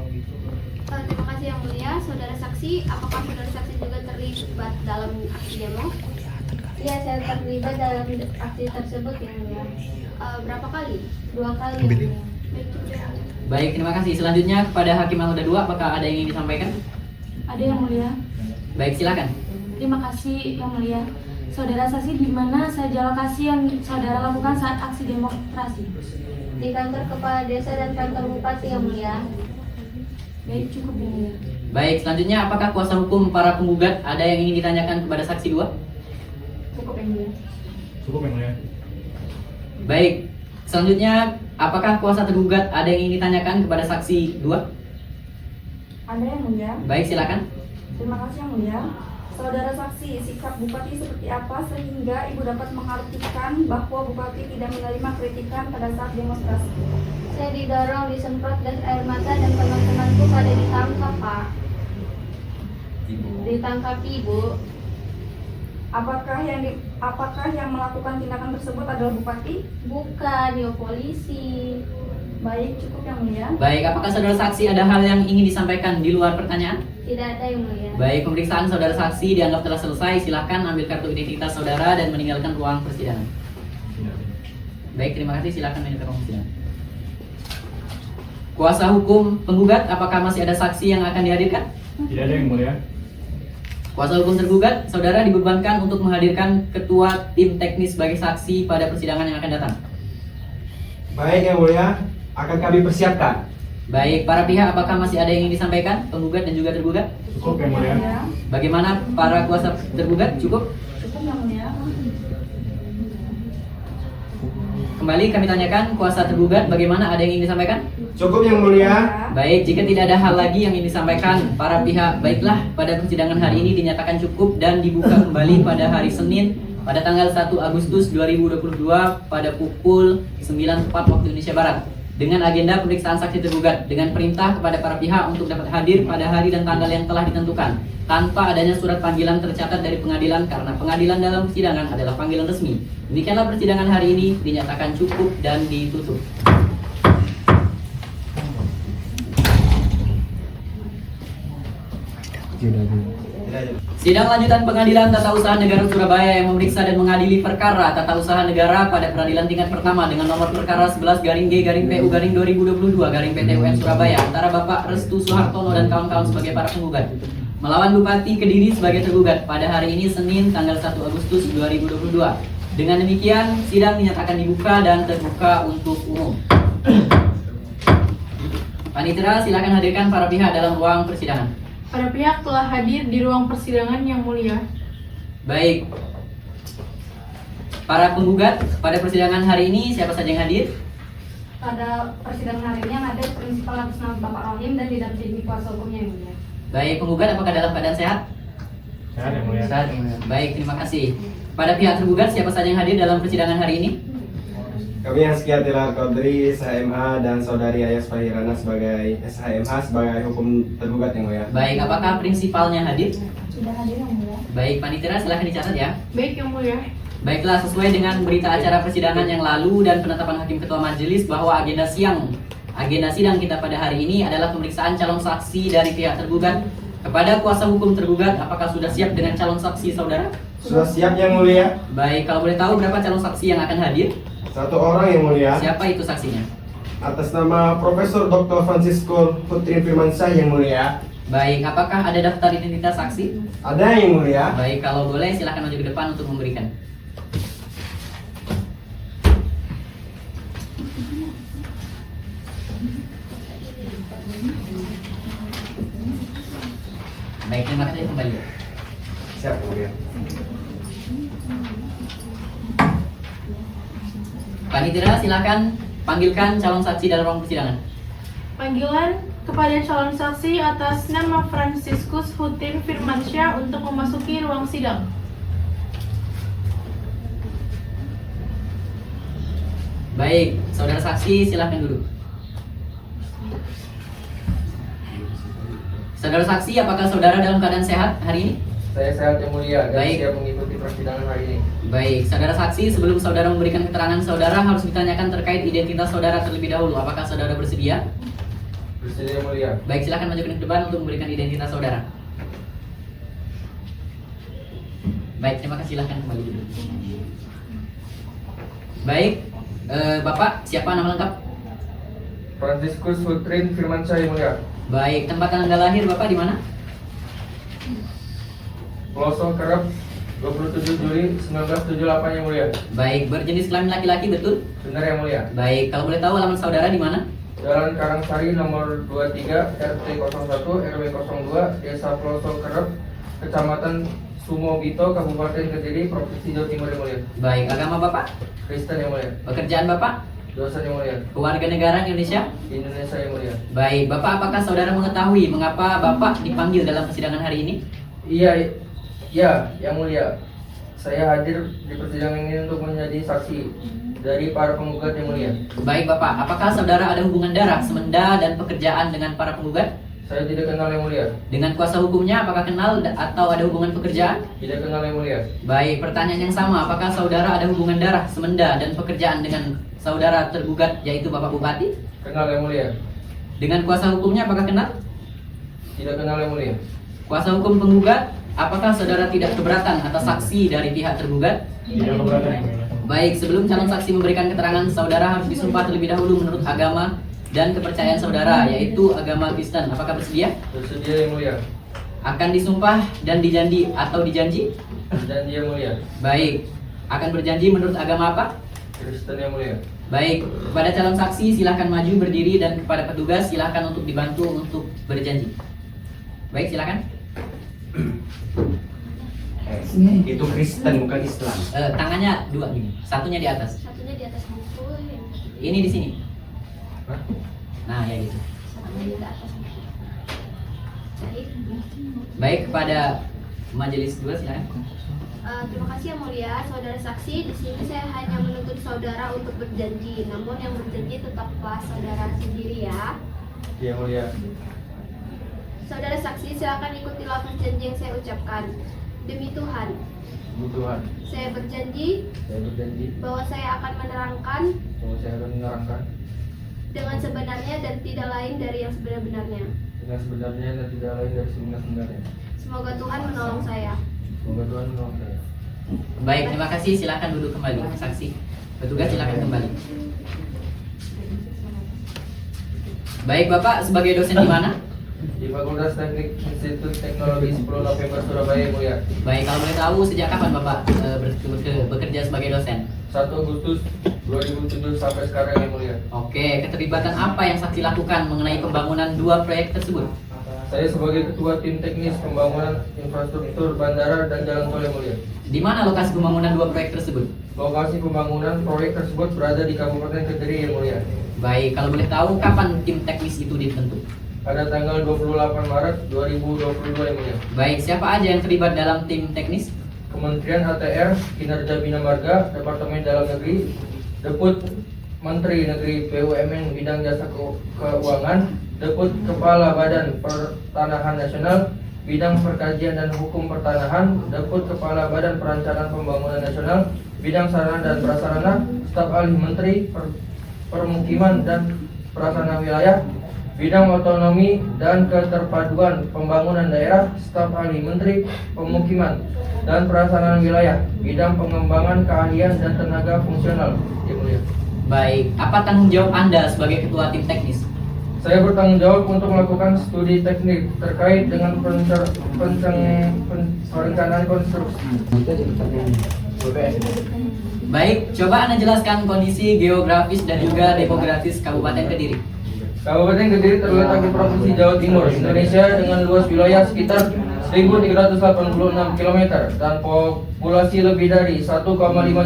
Terima kasih yang mulia. Saudara saksi, apakah saudara saksi juga terlibat dalam aksi demo? Iya, saya terlibat dalam aksi tersebut yang mulia. Berapa kali? 2 kali yang mulia. Baik, terima kasih. Selanjutnya kepada Hakim Anggota 2, apakah ada yang ingin disampaikan? Ada yang mulia. Baik, silakan. Terima kasih yang mulia. Saudara saksi, di mana saja lokasi yang saudara lakukan saat aksi demonstrasi? Di kantor kepala desa dan kantor bupati yang mulia. Baik, cukup yang mulia. Baik, selanjutnya apakah kuasa hukum para penggugat ada yang ingin ditanyakan kepada saksi 2? Cukup yang mulia. Cukup yang mulia. Baik, selanjutnya apakah kuasa tergugat ada yang ingin ditanyakan kepada saksi 2? Ada yang mulia. Baik, silakan. Terima kasih yang mulia. Saudara saksi, sikap Bupati seperti apa sehingga Ibu dapat mengartikan bahwa Bupati tidak menerima kritikan pada saat demonstrasi? Saya didorong, disemprot gas air mata dan teman-temanku pada ditangkap, Pak. Ditangkap, Ibu. Apakah yang melakukan tindakan tersebut adalah Bupati? Bukan, ya polisi. Baik, cukup yang mulia. Baik, apakah saudara saksi ada hal yang ingin disampaikan di luar pertanyaan? Tidak ada yang mulia. Baik, pemeriksaan saudara saksi dianggap telah selesai. Silakan ambil kartu identitas saudara dan meninggalkan ruang persidangan. Baik, terima kasih. Silakan meninggalkan ruang persidangan. Kuasa hukum penggugat, apakah masih ada saksi yang akan dihadirkan? Tidak ada yang mulia. Kuasa hukum tergugat, saudara dibebankan untuk menghadirkan ketua tim teknis sebagai saksi pada persidangan yang akan datang. Baik yang mulia, akan kami persiapkan. Baik, para pihak apakah masih ada yang ingin disampaikan? Penggugat dan juga tergugat? Cukup yang mulia. Bagaimana para kuasa tergugat? Cukup? Cukup yang mulia. Kembali kami tanyakan kuasa tergugat, bagaimana, ada yang ingin disampaikan? Cukup yang mulia. Baik, jika tidak ada hal lagi yang ingin disampaikan para pihak, baiklah pada persidangan hari ini dinyatakan cukup dan dibuka kembali pada hari Senin pada tanggal 1 Agustus 2022 pada pukul 9.04 waktu Indonesia Barat dengan agenda pemeriksaan saksi tergugat dengan perintah kepada para pihak untuk dapat hadir pada hari dan tanggal yang telah ditentukan tanpa adanya surat panggilan tercatat dari pengadilan karena pengadilan dalam persidangan adalah panggilan resmi. Demikianlah persidangan hari ini dinyatakan cukup dan ditutup. Sidang lanjutan Pengadilan Tata Usaha Negara Surabaya yang memeriksa dan mengadili perkara tata usaha negara pada peradilan tingkat pertama dengan nomor perkara 11-G-PU-2022-PT-UN Surabaya antara Bapak Restu Suhartono dan kawan-kawan sebagai para penggugat melawan Bupati Kediri sebagai tergugat pada hari ini Senin tanggal 1 Agustus 2022. Dengan demikian, sidang dinyatakan dibuka dan terbuka untuk umum. Panitera, silakan hadirkan para pihak dalam ruang persidangan. Para pihak telah hadir di ruang persidangan yang mulia. Baik. Para penggugat pada persidangan hari ini siapa saja yang hadir? Pada persidangan hari ini yang ada prinsipal atas nama Bapak Rohim dan didampingi kuasa hukumnya yang mulia. Baik, penggugat apakah dalam keadaan sehat? Sehat yang mulia. Sehat, yang mulia. Baik, terima kasih. Pada pihak tergugat siapa saja yang hadir dalam persidangan hari ini? Kami yang sekian Tilar Kodri, SHMH dan Saudari Ayas Fahirana sebagai SHMH sebagai hukum tergugat yang mulia. Baik, apakah prinsipalnya hadir? Sudah hadir yang mulia. Baik, Panitera silahkan dicatat ya. Baik yang mulia. Baiklah, sesuai dengan berita acara persidangan yang lalu dan penetapan Hakim Ketua Majelis bahwa agenda sidang kita pada hari ini adalah pemeriksaan calon saksi dari pihak tergugat. Kepada kuasa hukum tergugat, apakah sudah siap dengan calon saksi saudara? Sudah siap yang mulia. Baik, kalau boleh tahu berapa calon saksi yang akan hadir? 1 orang yang mulia. Siapa itu saksinya? Atas nama Profesor Dr. Francisco Putrin Firmansyah yang mulia. Baik, apakah ada daftar identitas saksi? Ada yang mulia. Baik, kalau boleh silakan maju ke depan untuk memberikan. Baik, terima kasih kembali. Siap yang mulia. Panitera silakan panggilkan calon saksi dalam ruang persidangan. Panggilan kepada calon saksi atas nama Franciscus Hutin Firmansyah untuk memasuki ruang sidang. Baik, saudara saksi silahkan duduk. Saudara saksi, apakah saudara dalam keadaan sehat hari ini? Saya sehat yang mulia dan Baik. siap mengikuti persidangan hari ini. Baik, saudara saksi, sebelum saudara memberikan keterangan saudara harus ditanyakan terkait identitas saudara terlebih dahulu. Apakah saudara bersedia? Bersedia yang mulia. Baik, silakan majukan ke depan untuk memberikan identitas saudara. Baik, terima kasih, silakan kembali duduk. Baik, Bapak, siapa nama lengkap? Franciscus Hutrin Firmansyah yang mulia. Baik, tempat tanggal lahir Bapak di mana? Pelosok Kerep 27 Juli 1978 yang mulia. Baik, berjenis kelamin laki-laki betul? Benar yang mulia. Baik, kalau boleh tahu alamat saudara di mana? Jalan Karangsari nomor 23 RT 01 RW 02 Desa Pelosok Kerep Kecamatan Sumobito Kabupaten Kediri Provinsi Jawa Timur yang mulia. Baik, agama Bapak? Kristen yang mulia. Pekerjaan Bapak? Dosen yang mulia. Keluarga negara Indonesia? Indonesia yang mulia. Baik, Bapak, apakah saudara mengetahui mengapa Bapak dipanggil dalam persidangan hari ini? Iya, yang mulia. Saya hadir di persidangan ini untuk menjadi saksi dari para penggugat yang mulia. Baik, Bapak, apakah saudara ada hubungan darah, semenda, dan pekerjaan dengan para penggugat? Saya tidak kenal yang mulia. Dengan kuasa hukumnya, apakah kenal atau ada hubungan pekerjaan? Tidak kenal yang mulia. Baik, pertanyaan yang sama, apakah saudara ada hubungan darah, semenda, dan pekerjaan dengan saudara tergugat, yaitu Bapak Bupati? Kenal yang mulia. Dengan kuasa hukumnya, apakah kenal? Tidak kenal yang mulia. Kuasa hukum penggugat, apakah saudara tidak keberatan atas saksi dari pihak tergugat? Tidak keberatan yang mulia. Baik, sebelum calon saksi memberikan keterangan, saudara harus disumpah terlebih dahulu menurut agama dan kepercayaan saudara, yaitu agama Kristen. Apakah bersedia? Bersedia yang mulia. Akan disumpah dan dijanji atau dijanji? Janji yang mulia. Baik, akan berjanji menurut agama apa? Kristen yang mulia. Baik, kepada calon saksi silahkan maju berdiri dan kepada petugas silahkan untuk dibantu untuk berjanji. Baik, silakan. Itu Kristen bukan Islam. Tangannya dua gini, satunya di atas. Satunya di atas buku, Ini di sini. Hah? Nah, ya gitu. satunya di atas buku. Baik. Baik, kepada majelis dua silakan. Terima kasih yang mulia, saudara saksi. Di sini saya hanya menuntut saudara untuk berjanji, namun yang berjanji tetaplah saudara sendiri ya. Yang mulia. Saudara saksi, silakan ikuti lafaz janji yang saya ucapkan. Demi Tuhan, Tuhan. saya berjanji Saya berjanji bahwa saya akan menerangkan bahwa saya akan menerangkan dengan sebenarnya dan tidak lain dari yang sebenar-benarnya. dengan sebenarnya dan tidak lain dari sebenarnya. Semoga Tuhan menolong saya. Semoga Tuhan menolong saya. Baik, terima kasih. Silakan duduk kembali, saksi. Petugas silakan kembali. Baik, Bapak sebagai dosen di mana? Di Fakultas Teknik Institut Teknologi 10 November Surabaya yang mulia. Baik, kalau boleh tahu sejak kapan Bapak bekerja sebagai dosen? 1 Agustus 2007 sampai sekarang yang mulia. Oke, keterlibatan apa yang saksi lakukan mengenai pembangunan dua proyek tersebut? Saya sebagai ketua tim teknis pembangunan infrastruktur bandara dan jalan tol yang mulia. Di mana lokasi pembangunan dua proyek tersebut? Lokasi pembangunan proyek tersebut berada di Kabupaten Kediri yang mulia. Baik, kalau boleh tahu kapan tim teknis itu dibentuk? Pada tanggal 28 Maret 2022 yang mulia. Baik, siapa aja yang terlibat dalam tim teknis? Kementerian ATR, Kinerja Bina Marga, Departemen Dalam Negeri, Deput Menteri Negeri BUMN Bidang Jasa Keuangan, Deput Kepala Badan Pertanahan Nasional, Bidang Perkajian dan Hukum Pertanahan, Deput Kepala Badan Perencanaan Pembangunan Nasional, Bidang Sarana dan Prasarana, Staf Ahli Menteri Permukiman dan Prasarana Wilayah, Bidang Otonomi dan Keterpaduan Pembangunan Daerah, Staf Ahli Menteri Pemukiman dan Prasarana Wilayah, Bidang Pengembangan Keahlian dan Tenaga Fungsional. Yang mulia. Baik, apa tanggung jawab Anda sebagai ketua tim teknis? Saya bertanggung jawab untuk melakukan studi teknik terkait dengan perencanaan konstruksi. Baik, coba Anda jelaskan kondisi geografis dan juga demografis Kabupaten Kediri. Kabupaten Kediri terletak di Provinsi Jawa Timur, Indonesia dengan luas wilayah sekitar 1.386 km dan populasi lebih dari 1,5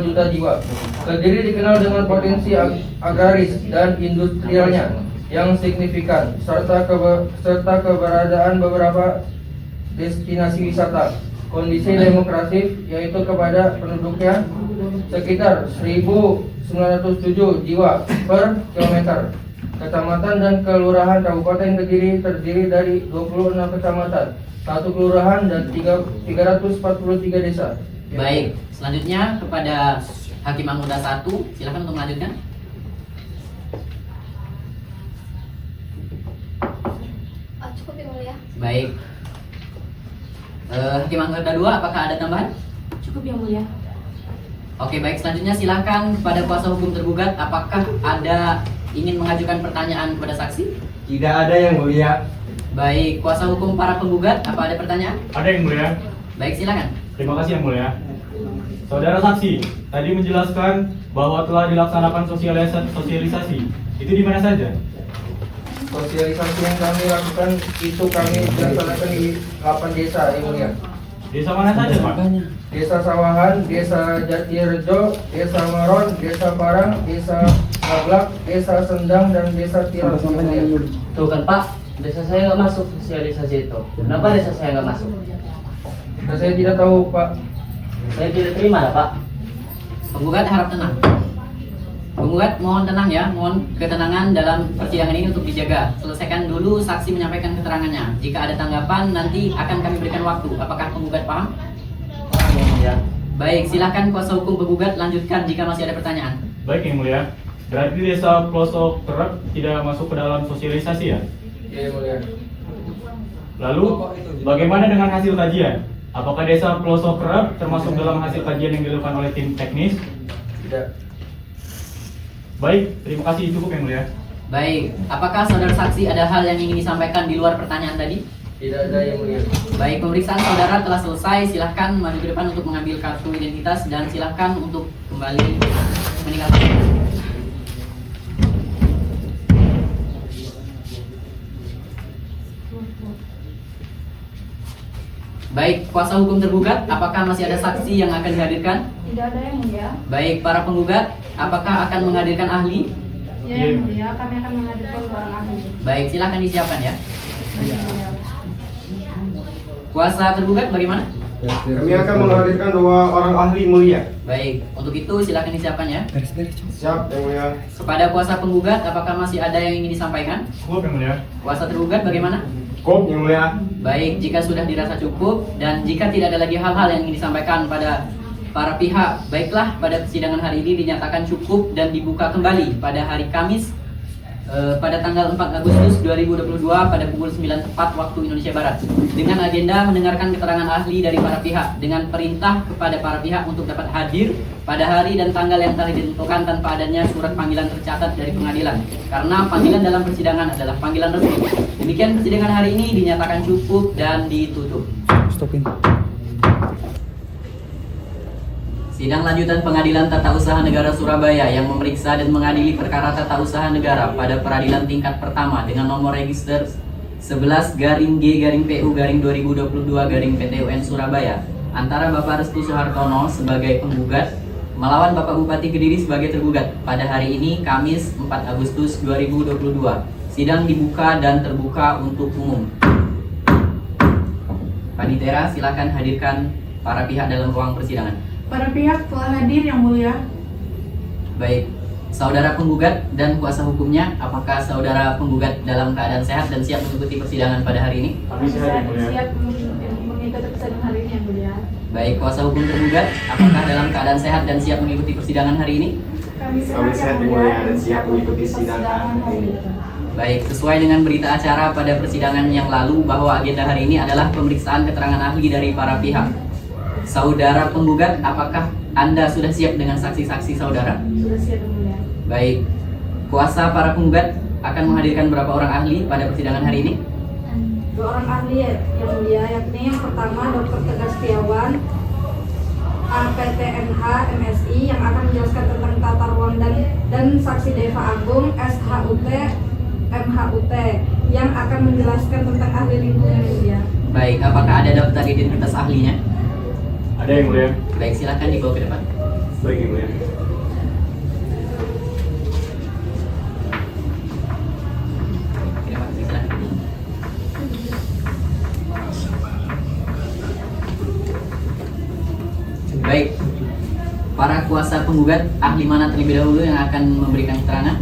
juta jiwa. Kediri dikenal dengan potensi agraris dan industrialnya. yang signifikan serta keberadaan beberapa destinasi wisata. Kondisi demografis yaitu kepada penduduknya sekitar 1.907 jiwa per kilometer. Kecamatan dan kelurahan Kabupaten Kediri terdiri dari 26 kecamatan, 1 kelurahan dan 343 desa. Baik, selanjutnya kepada Hakim Anggota 1, silakan untuk melanjutkan. Cukup yang mulia. Baik. Hakim Anggota 2, apakah ada tambahan? Cukup yang mulia. Oke, baik, selanjutnya silakan kepada kuasa hukum tergugat, apakah ada ingin mengajukan pertanyaan kepada saksi? Tidak ada yang mulia. Baik, kuasa hukum para penggugat, apa ada pertanyaan? Ada yang mulia. Baik, silakan. Terima kasih yang mulia. Saudara saksi, tadi menjelaskan bahwa telah dilaksanakan sosialisasi. Itu di mana saja? Sosialisasi yang kami lakukan itu kami laksanakan di 8 desa, Yang Mulia. Desa mana saja, Pak? Desa Sawahan, Desa Jatirejo, Desa Maron, Desa Parang, Desa Maglak, Desa Sendang, dan Desa Tiras. Yang Mulia. Tuh kan Pak, desa saya nggak masuk sosialisasi itu. Kenapa desa saya nggak masuk? Dan saya tidak tahu, Pak. Saya tidak terima lah Pak. Penggugat harap tenang. Penggugat mohon tenang ya, mohon ketenangan dalam persidangan ini untuk dijaga. Selesaikan dulu saksi menyampaikan keterangannya. Jika ada tanggapan nanti akan kami berikan waktu. Apakah penggugat paham? Ya. Baik, silakan kuasa hukum penggugat lanjutkan jika masih ada pertanyaan. Baik yang mulia. Berarti desa pelosok Terep tidak masuk ke dalam sosialisasi ya? Ya, Yang Mulia. Lalu bagaimana dengan hasil kajian? Apakah desa pelosok Terep termasuk dalam hasil kajian yang dilakukan oleh tim teknis? Tidak. Baik, terima kasih, cukup yang mulia. Baik, apakah saudara saksi ada hal yang ingin disampaikan di luar pertanyaan tadi? Tidak ada, Yang Mulia. Baik, pemeriksaan saudara telah selesai. Silahkan maju ke depan untuk mengambil kartu identitas dan silahkan untuk kembali meninggalkan. Baik, kuasa hukum tergugat, apakah masih ada saksi yang akan dihadirkan? Tidak ada yang mulia. Baik, para penggugat, apakah akan menghadirkan ahli? Ya yang mulia, kami akan menghadirkan orang ahli. Baik, silahkan disiapkan ya. Kuasa tergugat bagaimana? Kami akan menghadirkan 2 orang ahli mulia. Baik, untuk itu silahkan disiapkan ya. Siap, yang mulia. Kepada kuasa penggugat, apakah masih ada yang ingin disampaikan? Cukup yang mulia. Kuasa tergugat bagaimana? Cukup, yang mulia. Baik, jika sudah dirasa cukup dan jika tidak ada lagi hal-hal yang ingin disampaikan pada para pihak, baiklah pada persidangan hari ini dinyatakan cukup dan dibuka kembali pada hari Kamis pada tanggal 4 Agustus 2022 pada pukul 9 tepat waktu Indonesia Barat dengan agenda mendengarkan keterangan ahli dari para pihak dengan perintah kepada para pihak untuk dapat hadir pada hari dan tanggal yang telah ditentukan tanpa adanya surat panggilan tercatat dari pengadilan karena panggilan dalam persidangan adalah panggilan resmi. Demikian persidangan hari ini dinyatakan cukup dan ditutup. Sidang lanjutan Pengadilan Tata Usaha Negara Surabaya yang memeriksa dan mengadili perkara tata usaha negara pada peradilan tingkat pertama dengan nomor register 11-G-PU-2022-PTUN Surabaya antara Bapak Restu Suhartono sebagai penggugat melawan Bapak Bupati Kediri sebagai tergugat pada hari ini Kamis 4 Agustus 2022. Sidang dibuka dan terbuka untuk umum. Panitera, silakan hadirkan para pihak dalam ruang persidangan. Para pihak telah hadir yang mulia. Baik, saudara penggugat dan kuasa hukumnya, apakah saudara penggugat dalam keadaan sehat dan siap mengikuti persidangan pada hari ini? Kami sehat, yang mulia. Siap mengikuti persidangan hari ini yang mulia. Baik, kuasa hukum tergugat, apakah dalam keadaan sehat dan siap mengikuti persidangan hari ini? Kami Kami sehat, yang mulia, dan siap mengikuti persidangan hari ini. Baik, sesuai dengan berita acara pada persidangan yang lalu bahwa agenda hari ini adalah pemeriksaan keterangan ahli dari para pihak. Saudara penggugat, apakah Anda sudah siap dengan saksi-saksi saudara? Sudah siap yang mulia. Baik, kuasa para penggugat akan menghadirkan berapa orang ahli pada persidangan hari ini? 2 orang ahli yang mulia, yakni yang pertama Dr. Tegar Setiawan, APTMH MSI yang akan menjelaskan tentang tata ruang dan saksi Deva Agung SHUT MHUT yang akan menjelaskan tentang ahli lingkungan yang mulia. Baik, apakah ada daftar identitas ahlinya? Ada yang mulia. Baik, silakan dibawa ke depan. Baik yang mulia. Baik, para kuasa penggugat, ahli mana terlebih dahulu yang akan memberikan keterangan?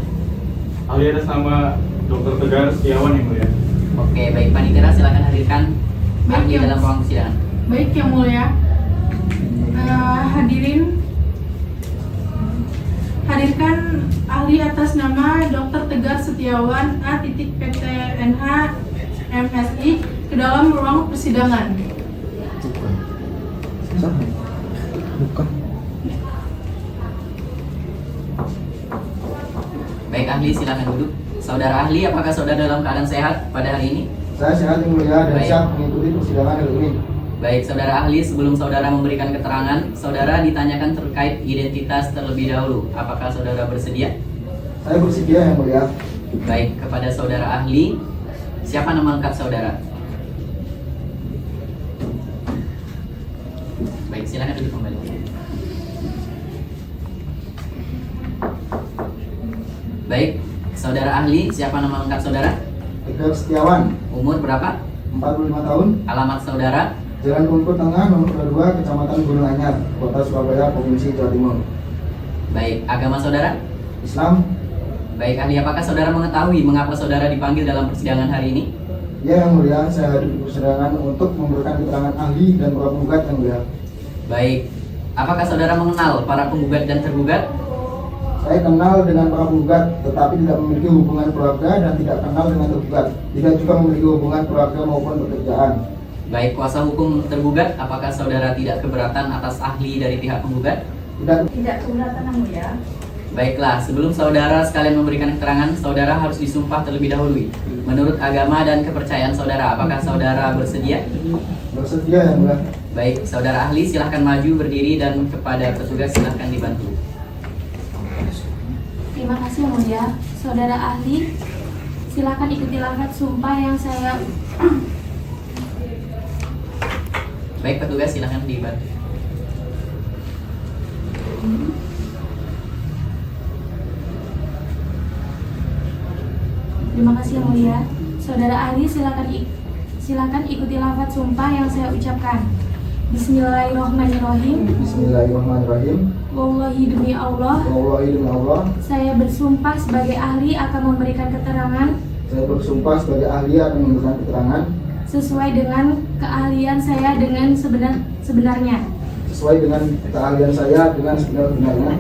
Ahli atas nama Dr. Tegar Setiawan yang mulia. Oke, baik Panitera, silakan hadirkan ahli Baik, dalam ruang persidangan. Baik yang mulia, hadirkan ahli atas nama Dr. Tegar Setiawan A.PTNH MSI ke dalam ruang persidangan. Baik ahli, silakan duduk. Saudara ahli, apakah saudara dalam keadaan sehat pada hari ini? Saya sehat yang mulia dan Baik. siap mengikuti persidangan hari ini. Baik, saudara ahli, sebelum saudara memberikan keterangan, saudara ditanyakan terkait identitas terlebih dahulu. Apakah saudara bersedia? Saya bersedia yang mulia. Baik, kepada saudara ahli, siapa nama lengkap saudara? Baik, silakan duduk kembali. Baik, saudara ahli, siapa nama lengkap saudara? Tegar Setiawan, Umur berapa? 45 tahun, Alamat saudara? Jalan Rungkut Tengah, nomor 22, Kecamatan Gunung Anyar, Kota Surabaya, Provinsi Jawa Timur. Baik, agama saudara? Islam. Baik ahli, apakah saudara mengetahui mengapa saudara dipanggil dalam persidangan hari ini? Ya yang mulia, saya hadir di persidangan untuk memberikan keterangan ahli dan para penggugat yang mulia. Baik, apakah saudara mengenal para penggugat dan tergugat? Saya kenal dengan para penggugat, tetapi tidak memiliki hubungan keluarga dan tidak kenal dengan tergugat. Tidak juga memiliki hubungan keluarga maupun pekerjaan. Baik, kuasa hukum tergugat, apakah saudara tidak keberatan atas ahli dari pihak penggugat? Tidak keberatan yang mulia. Baiklah, sebelum saudara sekalian memberikan keterangan, saudara harus disumpah terlebih dahulu. Menurut agama dan kepercayaan saudara, apakah saudara bersedia? Bersedia yang mulia. Baik, saudara ahli silahkan maju berdiri dan kepada petugas silahkan dibantu. Terima kasih yang mulia. Saudara ahli, silakan ikuti lafaz sumpah yang saya. Baik, petugas silahkan dibantu. Terima kasih yang mulia. Saudara ahli, silakan ikuti lafaz sumpah yang saya ucapkan. Bismillahirrahmanirrahim. Bismillahirrahmanirrahim. Wallahi demi Allah, Wallahi demi Allah, saya bersumpah sebagai ahli akan memberikan keterangan saya bersumpah sebagai ahli akan memberikan keterangan sesuai dengan keahlian saya dengan sebenarnya. sesuai dengan keahlian saya dengan sebenar-benarnya,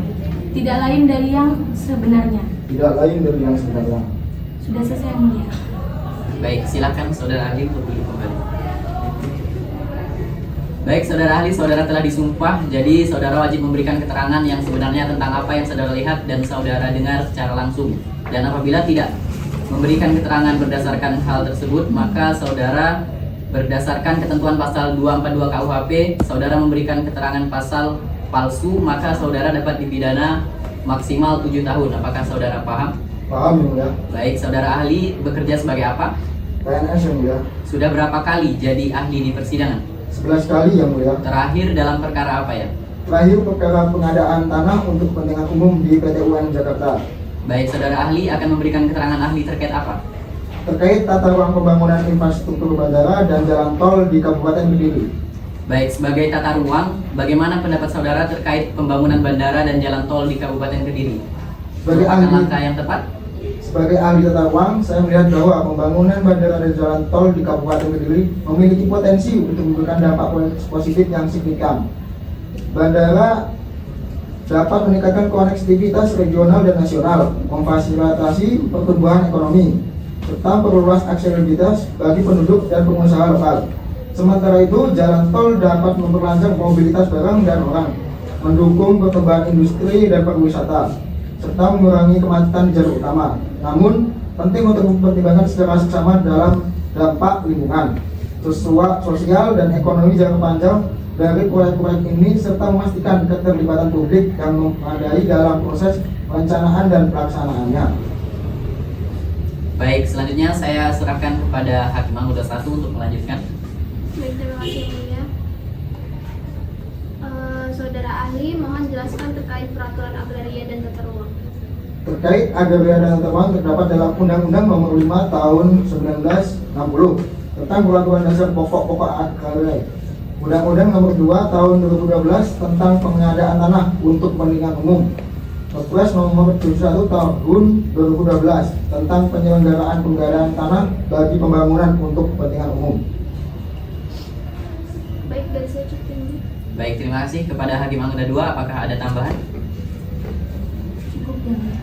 Tidak lain dari yang sebenarnya. tidak lain dari yang sebenarnya. Sudah selesai yang mulia. Baik, silakan saudara ahli untuk duduk kembali. Baik, saudara ahli, saudara telah disumpah, jadi saudara wajib memberikan keterangan yang sebenarnya tentang apa yang saudara lihat dan saudara dengar secara langsung. Dan apabila tidak memberikan keterangan berdasarkan hal tersebut, maka saudara berdasarkan ketentuan pasal 242 KUHP, saudara memberikan keterangan pasal palsu, maka saudara dapat dipidana maksimal 7 tahun. Apakah saudara paham? Paham yang mulia. Baik, saudara ahli bekerja sebagai apa? PNS yang mulia. Sudah berapa kali jadi ahli di persidangan? 11 kali yang mulia. Terakhir dalam perkara apa ya? Terakhir perkara pengadaan tanah untuk kepentingan umum di PT UN Jakarta. Baik, saudara ahli akan memberikan keterangan ahli terkait apa? Terkait tata ruang pembangunan infrastruktur bandara dan jalan tol di Kabupaten Kediri. Baik, sebagai tata ruang, bagaimana pendapat saudara terkait pembangunan bandara dan jalan tol di Kabupaten Kediri? Sebagai Merupakan ahli, langkah yang tepat? sebagai ahli tata ruang, saya melihat bahwa pembangunan bandara dan jalan tol di Kabupaten Kediri memiliki potensi untuk memberikan dampak positif yang signifikan. Bandara dapat meningkatkan konektivitas regional dan nasional, memfasilitasi pertumbuhan ekonomi, serta memperluas aksesibilitas bagi penduduk dan pengusaha lokal. Sementara itu, jalan tol dapat memperlancar mobilitas barang dan orang, mendukung perkembangan industri dan pariwisata, serta mengurangi kemacetan di jalur utama. Namun, penting untuk mempertimbangkan secara seksama dalam dampak lingkungan, sosial dan ekonomi jangka panjang dari proyek-proyek ini, serta memastikan keterlibatan publik yang memadai dalam proses perencanaan dan pelaksanaannya. Baik, selanjutnya saya serahkan kepada Hakim Anggota 1 untuk melanjutkan. Baik, terima kasih yang mulia. Saudara ahli, mohon jelaskan terkait peraturan agraria dan tata ruang. Terkait agraria dan tata ruang terdapat dalam Undang-Undang Nomor 5 Tahun 1960 tentang peraturan dasar pokok-pokok agraria. Undang-Undang Nomor 2 Tahun 2012 tentang pengadaan tanah untuk kepentingan umum. Perpres Nomor 71 Tahun 2012 tentang penyelenggaraan pengadaan tanah bagi pembangunan untuk kepentingan umum. Baik, dari saya cukup ini. Baik, terima kasih kepada Hakim Anggota 2. Apakah ada tambahan? Cukup yang mulia.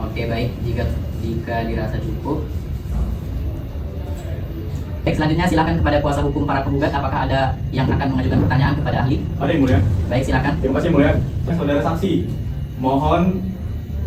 Oke, baik. Jika dirasa cukup. Baik, selanjutnya silakan kepada kuasa hukum para penggugat. Apakah ada yang akan mengajukan pertanyaan kepada ahli? Ada yang mulia. Baik, silakan. Terima kasih mulia. Saudara saksi, mohon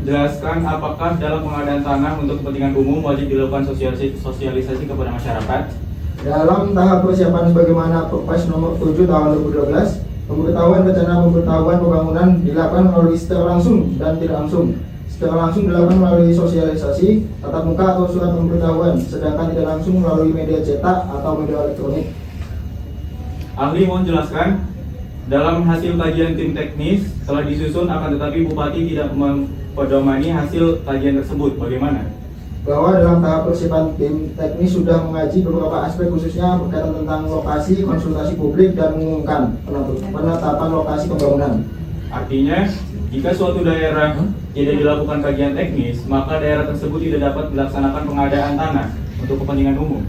jelaskan apakah dalam pengadaan tanah untuk kepentingan umum wajib dilakukan sosialisasi kepada masyarakat? Dalam tahap persiapan sebagaimana Perpres Nomor 7 Tahun 2012, pemberitahuan rencana pemberitahuan pembangunan dilakukan melalui secara langsung dan tidak langsung. Secara langsung dilakukan melalui sosialisasi, tatap muka atau surat pemberitahuan, sedangkan tidak langsung melalui media cetak atau media elektronik. Ahli mohon jelaskan, dalam hasil kajian tim teknis telah disusun akan tetapi Bupati tidak mempedomani hasil kajian tersebut. Bagaimana? Bahwa dalam tahap persiapan tim teknis sudah mengaji beberapa aspek khususnya berkaitan tentang lokasi, konsultasi publik, dan mengumumkan penetapan lokasi pembangunan. Artinya, jika suatu daerah tidak dilakukan kajian teknis, maka daerah tersebut tidak dapat melaksanakan pengadaan tanah untuk kepentingan umum.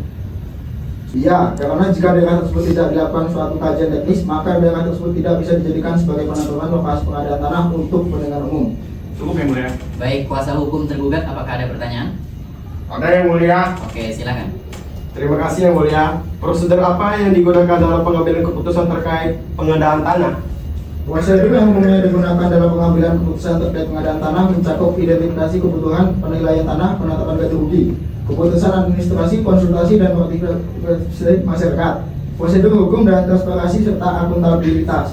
Iya, karena jika daerah tersebut tidak dilakukan suatu kajian teknis, maka daerah tersebut tidak bisa dijadikan sebagai penentuan lokasi pengadaan tanah untuk kepentingan umum. Cukup yang mulia. Baik, kuasa hukum tergugat, apakah ada pertanyaan? Ada yang mulia. Oke, silakan. Terima kasih yang mulia. Prosedur apa yang digunakan dalam pengambilan keputusan terkait pengadaan tanah? Prosedur yang umumnya digunakan dalam pengambilan keputusan terkait pengadaan tanah mencakup identifikasi kebutuhan, penilaian tanah, penetapan ganti rugi, keputusan administrasi, konsultasi, dan partisipasi masyarakat, prosedur hukum dan transparansi serta akuntabilitas.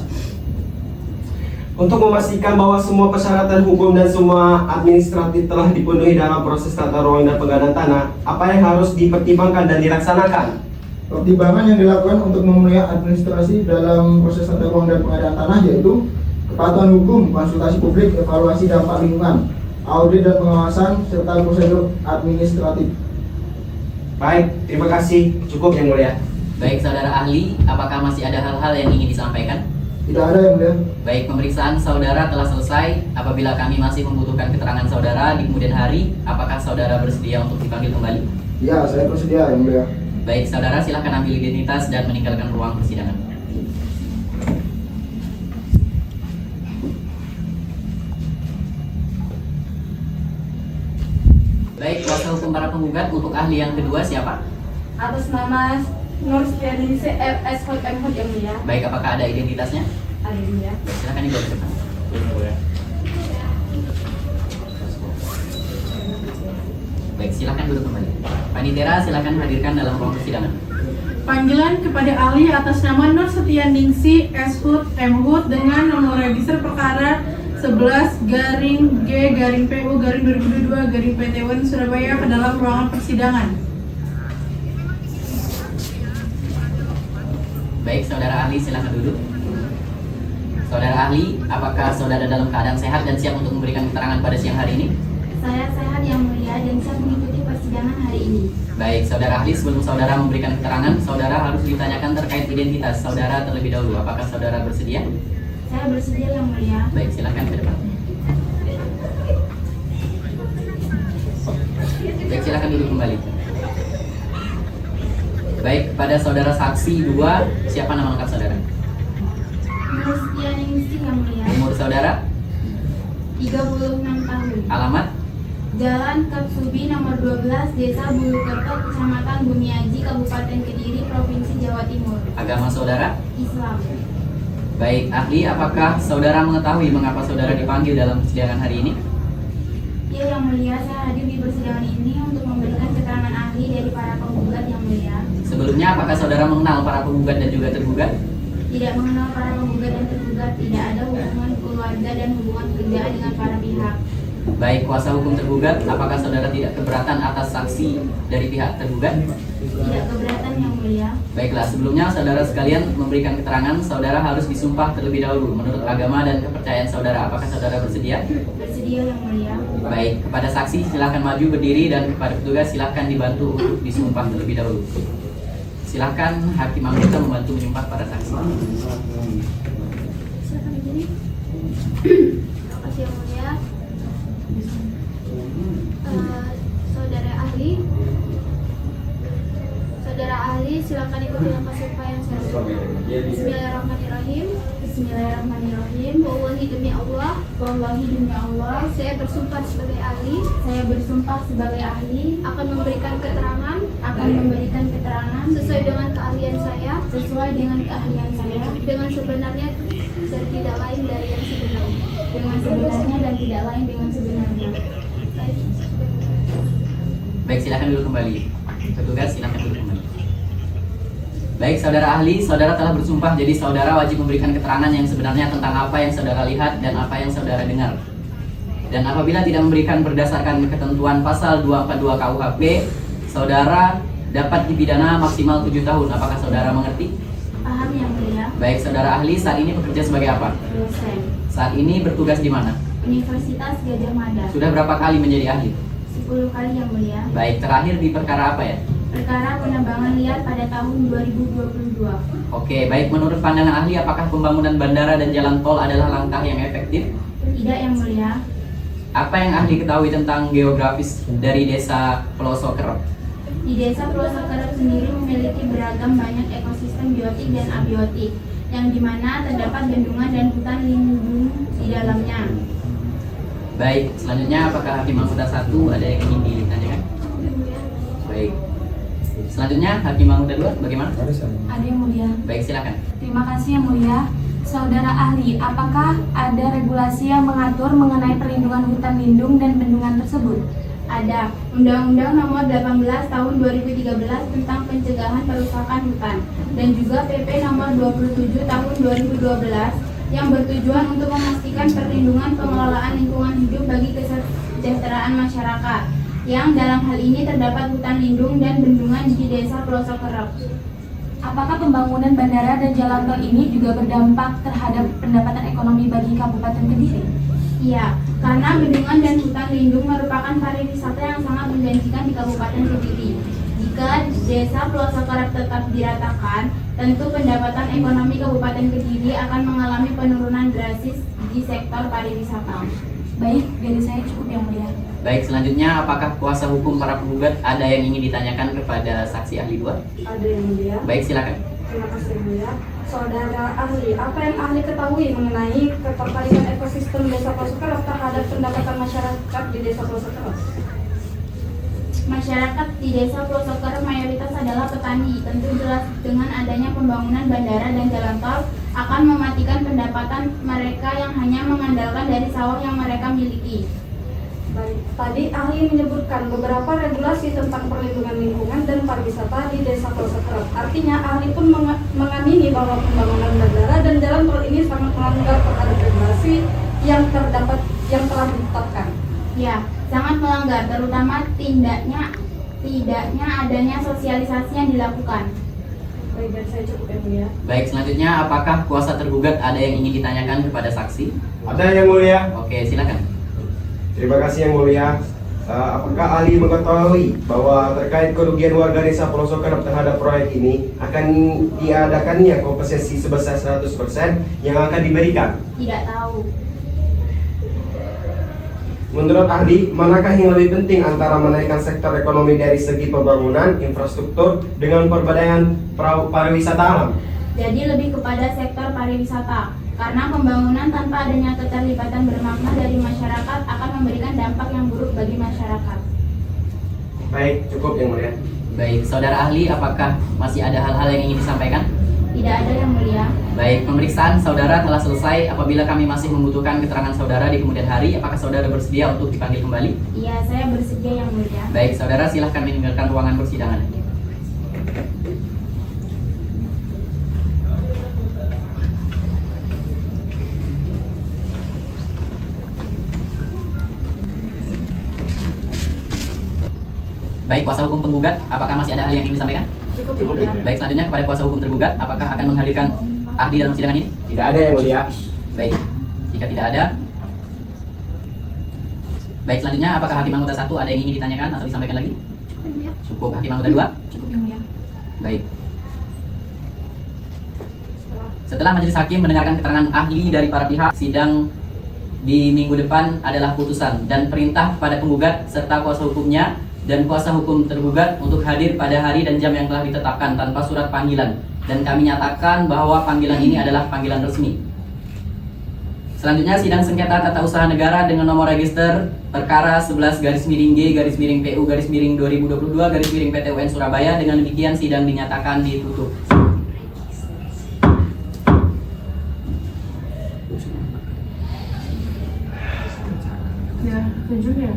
Untuk memastikan bahwa semua persyaratan hukum dan semua administratif telah dipenuhi dalam proses tata ruang dan pengadaan tanah, apa yang harus dipertimbangkan dan dilaksanakan? Pertimbangan yang dilakukan untuk memenuhi administrasi dalam proses tata ruang dan pengadaan tanah yaitu kepatuhan hukum, konsultasi publik, evaluasi dampak lingkungan, audit dan pengawasan, serta prosedur administratif. Baik, terima kasih. Cukup yang mulia. Baik, saudara ahli, apakah masih ada hal-hal yang ingin disampaikan? Tidak ada yang mulia. Baik, pemeriksaan saudara telah selesai. Apabila kami masih membutuhkan keterangan saudara di kemudian hari, apakah saudara bersedia untuk dipanggil kembali? Ya, saya bersedia yang mulia. Baik, saudara silakan ambil identitas dan meninggalkan ruang persidangan. Baik, kuasa hukum para penggugat untuk ahli yang kedua siapa? Atas nama Nur Setianingsih FS M. yang mulia. Baik, apakah ada identitasnya? Ada yang mulia. Baik, silakan dibawa ke depan. Baik, silakan duduk kembali. Panitera, silakan hadirkan dalam ruang persidangan. Panggilan kepada ahli atas nama Nur Setianingsih S. M. dengan nomor register perkara 11-G-PU-2022-PT Surabaya ke dalam ruangan persidangan. Baik, saudara ahli silakan duduk. Saudara ahli, apakah saudara dalam keadaan sehat dan siap untuk memberikan keterangan pada siang hari ini? Saya sehat yang mulia dan siap mengikuti persidangan hari ini. Baik, saudara ahli, sebelum saudara memberikan keterangan, saudara harus ditanyakan terkait identitas saudara terlebih dahulu. Apakah saudara bersedia? Saya bersedia yang mulia. Baik, silakan ke depan. Baik, silakan duduk kembali. Baik, pada saudara saksi 2, siapa nama lengkap saudara? Nur Setianingsih yang mulia. Umur saudara? 36 tahun. Alamat? Jalan Kapsubi nomor 12, Desa Bulukerto, Kecamatan Bumiaji, Kabupaten Kediri, Provinsi Jawa Timur. Agama saudara? Islam. Baik, ahli, apakah saudara mengetahui mengapa saudara dipanggil dalam persidangan hari ini? Ya yang mulia, saya hadir di persidangan ini untuk memberikan keterangan ahli dari para penggugat yang mulia. Sebelumnya, apakah saudara mengenal para penggugat dan juga tergugat? Tidak mengenal para penggugat dan tergugat, tidak ada hubungan keluarga dan hubungan kerjaan dengan para pihak. Baik, kuasa hukum tergugat, apakah saudara tidak keberatan atas saksi dari pihak tergugat? Tidak keberatan yang mulia. Baiklah, sebelumnya saudara sekalian memberikan keterangan, saudara harus disumpah terlebih dahulu menurut agama dan kepercayaan saudara. Apakah saudara bersedia? Bersedia yang mulia. Baik, kepada saksi silakan maju berdiri dan kepada petugas silakan dibantu untuk disumpah terlebih dahulu. Silakan hakim anggota membantu menyumpah para saksi. Silakan berdiri. Terima kasih yang mulia. Saudara ahli, silakan ikuti langkah sumpah yang saya berikan. Bismillahirrahmanirrahim. Bismillahirrahmanirrahim. Wallahi demi Allah, Wallahi demi Allah, saya bersumpah sebagai ahli saya bersumpah sebagai ahli akan memberikan keterangan sesuai dengan keahlian saya dengan sebenarnya dan tidak lain dari yang sebenarnya. Baik, silakan dulu kembali. Petugas, silakan dulu kembali. Baik, saudara ahli, saudara telah bersumpah, jadi saudara wajib memberikan keterangan yang sebenarnya tentang apa yang saudara lihat dan apa yang saudara dengar. Dan apabila tidak memberikan berdasarkan ketentuan pasal 242 KUHP, saudara dapat dipidana maksimal 7 tahun. Apakah saudara mengerti? Paham yang mulia. Baik, saudara ahli saat ini bekerja sebagai apa? Dosen Saat ini bertugas di mana? Universitas Gadjah Mada. Sudah berapa kali menjadi ahli? 10 kali yang mulia. Baik, terakhir di perkara apa ya? Perkara penambangan liar pada tahun 2022. Oke, baik, menurut pandangan ahli, apakah pembangunan bandara dan jalan tol adalah langkah yang efektif? Tidak yang mulia. Apa yang ahli ketahui tentang geografis dari desa Pelosok Kerep? Di desa Pelosok Kerep sendiri memiliki beragam banyak ekosistem biotik dan abiotik, yang dimana terdapat bendungan dan hutan lindung di dalamnya. Baik, selanjutnya apakah hakim anggota 1 ada yang ingin ditanyakan? Baik. Selanjutnya hakim anggota 2 bagaimana? Ada yang mulia. Baik, silakan. Terima kasih yang mulia. Saudara ahli, apakah ada regulasi yang mengatur mengenai perlindungan hutan lindung dan bendungan tersebut? Ada. Undang-Undang Nomor 18 Tahun 2013 tentang pencegahan perusakan hutan dan juga PP Nomor 27 Tahun 2012 yang bertujuan untuk memastikan perlindungan pengelolaan lingkungan hidup bagi kesejahteraan masyarakat, yang dalam hal ini terdapat hutan lindung dan bendungan di desa Pelosok Kerep. Apakah pembangunan bandara dan jalan tol ini juga berdampak terhadap pendapatan ekonomi bagi Kabupaten Kediri? Iya, karena bendungan dan hutan lindung merupakan pariwisata yang sangat menjanjikan di Kabupaten Kediri. Jika desa Pelosok Kerep tetap diratakan, tentu pendapatan ekonomi Kabupaten Kediri akan mengalami penurunan drastis di sektor pariwisata. Baik, dari saya cukup yang mulia. Baik, selanjutnya apakah kuasa hukum para penggugat ada yang ingin ditanyakan kepada saksi ahli 2? Ada yang mulia. Baik, silakan. Terima kasih yang mulia. Saudara ahli, apa yang ahli ketahui mengenai keterkaitan ekosistem desa Pelosok Kerep terhadap pendapatan masyarakat di desa Pelosok Kerep? Masyarakat di desa Pelosok Kerep mayoritas adalah petani. Tentu jelas dengan adanya pembangunan bandara dan jalan tol akan mematikan pendapatan mereka yang hanya mengandalkan dari sawah yang mereka miliki. Baik, tadi ahli menyebutkan beberapa regulasi tentang perlindungan lingkungan dan pariwisata di desa Pelosok Kerep. Artinya ahli pun mengamini bahwa pembangunan bandara dan jalan tol ini sangat melanggar terhadap regulasi yang telah ditetapkan. Ya, sangat melanggar, terutama tidaknya adanya sosialisasi yang dilakukan. Baik, dan saya cukup yang mulia. Baik, selanjutnya apakah kuasa tergugat ada yang ingin ditanyakan kepada saksi? Ada yang mulia. Oke, silakan. Terima kasih yang mulia. Apakah ahli mengetahui bahwa terkait kerugian warga desa Pelosok Kerep terhadap proyek ini akan diadakannya kompensasi sebesar 100% yang akan diberikan? Tidak tahu. Menurut ahli, manakah yang lebih penting antara menaikkan sektor ekonomi dari segi pembangunan, infrastruktur, dengan pemberdayaan pariwisata alam? Jadi lebih kepada sektor pariwisata, karena pembangunan tanpa adanya keterlibatan bermakna dari masyarakat akan memberikan dampak yang buruk bagi masyarakat. Baik, cukup yang mulia. Baik, saudara ahli, apakah masih ada hal-hal yang ingin disampaikan? Tidak ada yang mulia. Baik, pemeriksaan saudara telah selesai. Apabila kami masih membutuhkan keterangan saudara di kemudian hari, apakah saudara bersedia untuk dipanggil kembali? Iya, saya bersedia yang mulia. Baik, saudara silahkan meninggalkan ruangan persidangan. Baik, kuasa hukum penggugat, apakah masih ada hal yang ingin disampaikan? Cukup. Baik, selanjutnya kepada kuasa hukum tergugat, apakah akan menghadirkan ahli dalam persidangan ini? Tidak ada yang mulia. Baik, jika tidak ada. Baik, selanjutnya apakah hakim anggota 1 ada yang ingin ditanyakan atau disampaikan lagi? Cukup. Hakim anggota 2? Cukup yang mulia. Baik. Setelah majelis hakim mendengarkan keterangan ahli dari para pihak, sidang di minggu depan adalah putusan dan perintah kepada penggugat serta kuasa hukumnya dan kuasa hukum tergugat untuk hadir pada hari dan jam yang telah ditetapkan tanpa surat panggilan, dan kami nyatakan bahwa panggilan ini adalah panggilan resmi. Selanjutnya sidang sengketa tata usaha negara dengan nomor register perkara 11-G-PU-2022-2022 PT UN Surabaya. Dengan demikian sidang dinyatakan ditutup. Ya, 7 ya.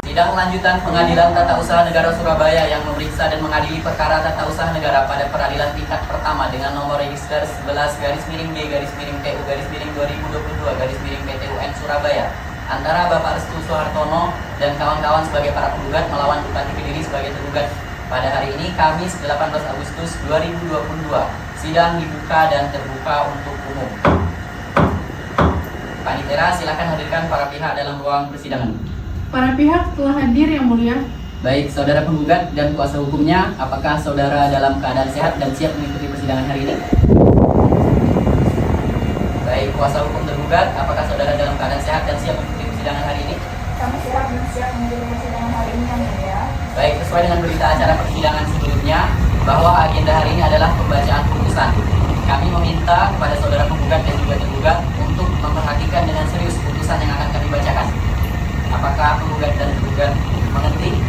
Sidang lanjutan Pengadilan Tata Usaha Negara Surabaya yang memeriksa dan mengadili perkara tata usaha negara pada peradilan tingkat pertama dengan nomor register 11-G-PU-2022-2022 PT UN Surabaya antara Bapak Restu Soehartono dan kawan-kawan sebagai para penggugat melawan Bupati Kediri sebagai tergugat. Pada hari ini Kamis 18 Agustus 2022, sidang dibuka dan terbuka untuk umum. Panitera, silakan hadirkan para pihak dalam ruang persidangan. Para pihak telah hadir yang mulia. Baik, saudara penggugat dan kuasa hukumnya, apakah saudara dalam keadaan sehat dan siap mengikuti persidangan hari ini? Baik, kuasa hukum tergugat, apakah saudara dalam keadaan sehat dan siap mengikuti persidangan hari ini? Kami siap mengikuti persidangan hari ini yang mulia. Baik, sesuai dengan berita acara persidangan sebelumnya, bahwa agenda hari ini adalah pembacaan putusan. Kami meminta kepada saudara penggugat dan juga tergugat untuk memperhatikan dengan serius putusan yang akan kami bacakan. Apakah penggugat dan tergugat mengerti?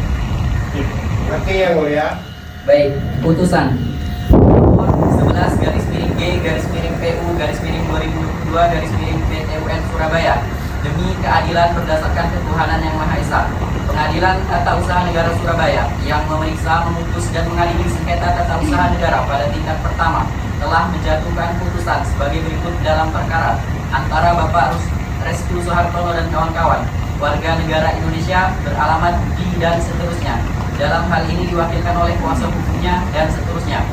Mengerti yang mulia. Baik, putusan nomor 11-PU-2022-PT UN Surabaya demi keadilan berdasarkan ketuhanan yang Maha Esa. Pengadilan Tata Usaha Negara Surabaya yang memeriksa, memutus dan mengadili sengketa tata usaha negara pada tingkat pertama telah menjatuhkan putusan sebagai berikut dalam perkara antara Bapak Restu Soehartono dan kawan-kawan, warga negara Indonesia beralamat di dan seterusnya. Dalam hal ini diwakilkan oleh kuasa hukumnya dan seterusnya.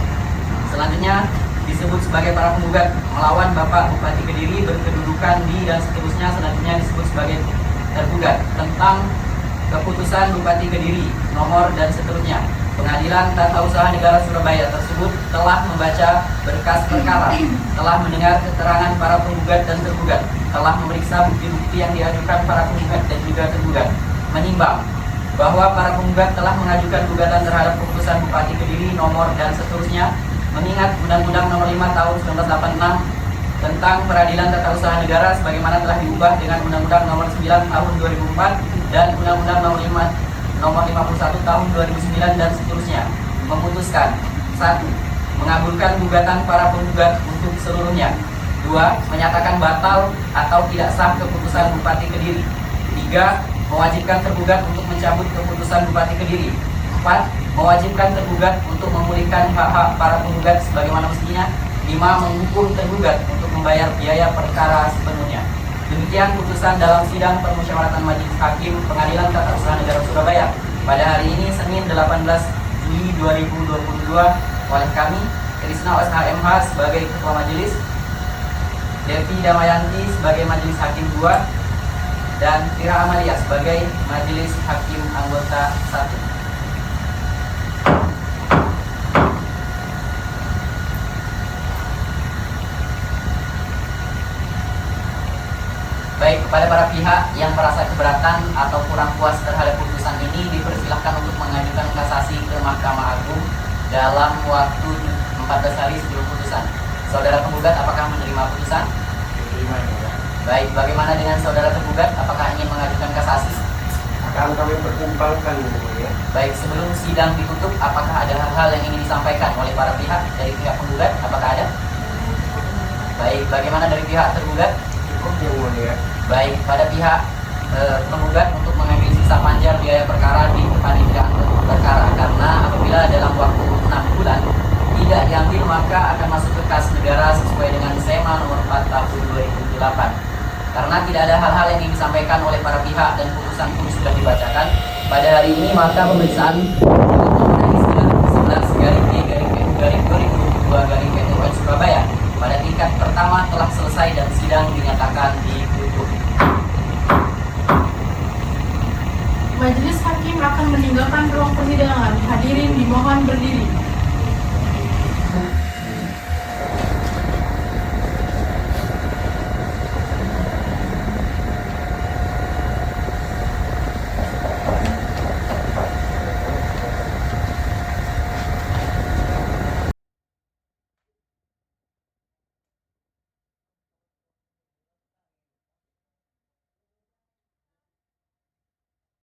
Selanjutnya disebut sebagai para penggugat melawan Bapak Bupati Kediri berkedudukan di dan seterusnya. Selanjutnya disebut sebagai tergugat tentang keputusan Bupati Kediri nomor dan seterusnya. Pengadilan Tata Usaha Negara Surabaya tersebut telah membaca berkas perkara, telah mendengar keterangan para penggugat dan tergugat, telah memeriksa bukti-bukti yang diajukan para penggugat dan juga tergugat, menimbang bahwa para penggugat telah mengajukan gugatan terhadap keputusan Bupati Kediri nomor dan seterusnya, mengingat Undang-Undang Nomor 5 Tahun 1986 tentang Peradilan Tata Usaha Negara sebagaimana telah diubah dengan Undang-Undang Nomor 9 Tahun 2004 dan Undang-Undang Nomor 51 Tahun 2009 dan seterusnya, memutuskan 1. Mengabulkan gugatan para penggugat untuk seluruhnya. 2. Menyatakan batal atau tidak sah keputusan Bupati Kediri. 3. Mewajibkan tergugat untuk mencabut keputusan Bupati Kediri. 4. Mewajibkan tergugat untuk memulihkan hak-hak para penggugat sebagaimana mestinya. 5. Menghukum tergugat untuk membayar biaya perkara sepenuhnya. Demikian putusan dalam sidang permusyawaratan Majelis Hakim Pengadilan Tata Usaha Negara Surabaya pada hari ini Senin 18 Juli 2022 oleh kami Krisna SHMH sebagai Ketua Majelis, Devi Damayanti sebagai Majelis Hakim 2, dan Tira Amalia sebagai Majelis Hakim Anggota 1. Baik, kepada para pihak yang merasa keberatan atau kurang puas terhadap putusan ini dipersilahkan untuk mengajukan kasasi ke Mahkamah Agung dalam waktu 14 hari sebelum putusan. Saudara penggugat apakah menerima putusan? Menerima ya. Baik, bagaimana dengan saudara tergugat? Apakah ingin mengajukan kasasi? Akan kami pertimbangkan ya. Baik, sebelum sidang ditutup, apakah ada hal-hal yang ingin disampaikan oleh para pihak dari pihak penggugat? Apakah ada? Baik, bagaimana dari pihak tergugat? Cukup yang mulia. Baik, pada pihak penggugat untuk mengambil sisa panjar biaya perkara di panitia perkara, karena apabila dalam waktu 6 bulan tidak diambil maka akan masuk ke kas negara sesuai dengan SEMA nomor 4 tahun 2008. Karena tidak ada hal-hal yang ingin disampaikan oleh para pihak dan putusan pun sudah dibacakan pada hari ini, maka pemeriksaan 11-G-PU-2022-PT UN Surabaya pada tingkat pertama telah selesai dan sidang dinyatakan ditutup. Majelis Hakim akan meninggalkan ruang persidangan. Hadirin dimohon berdiri.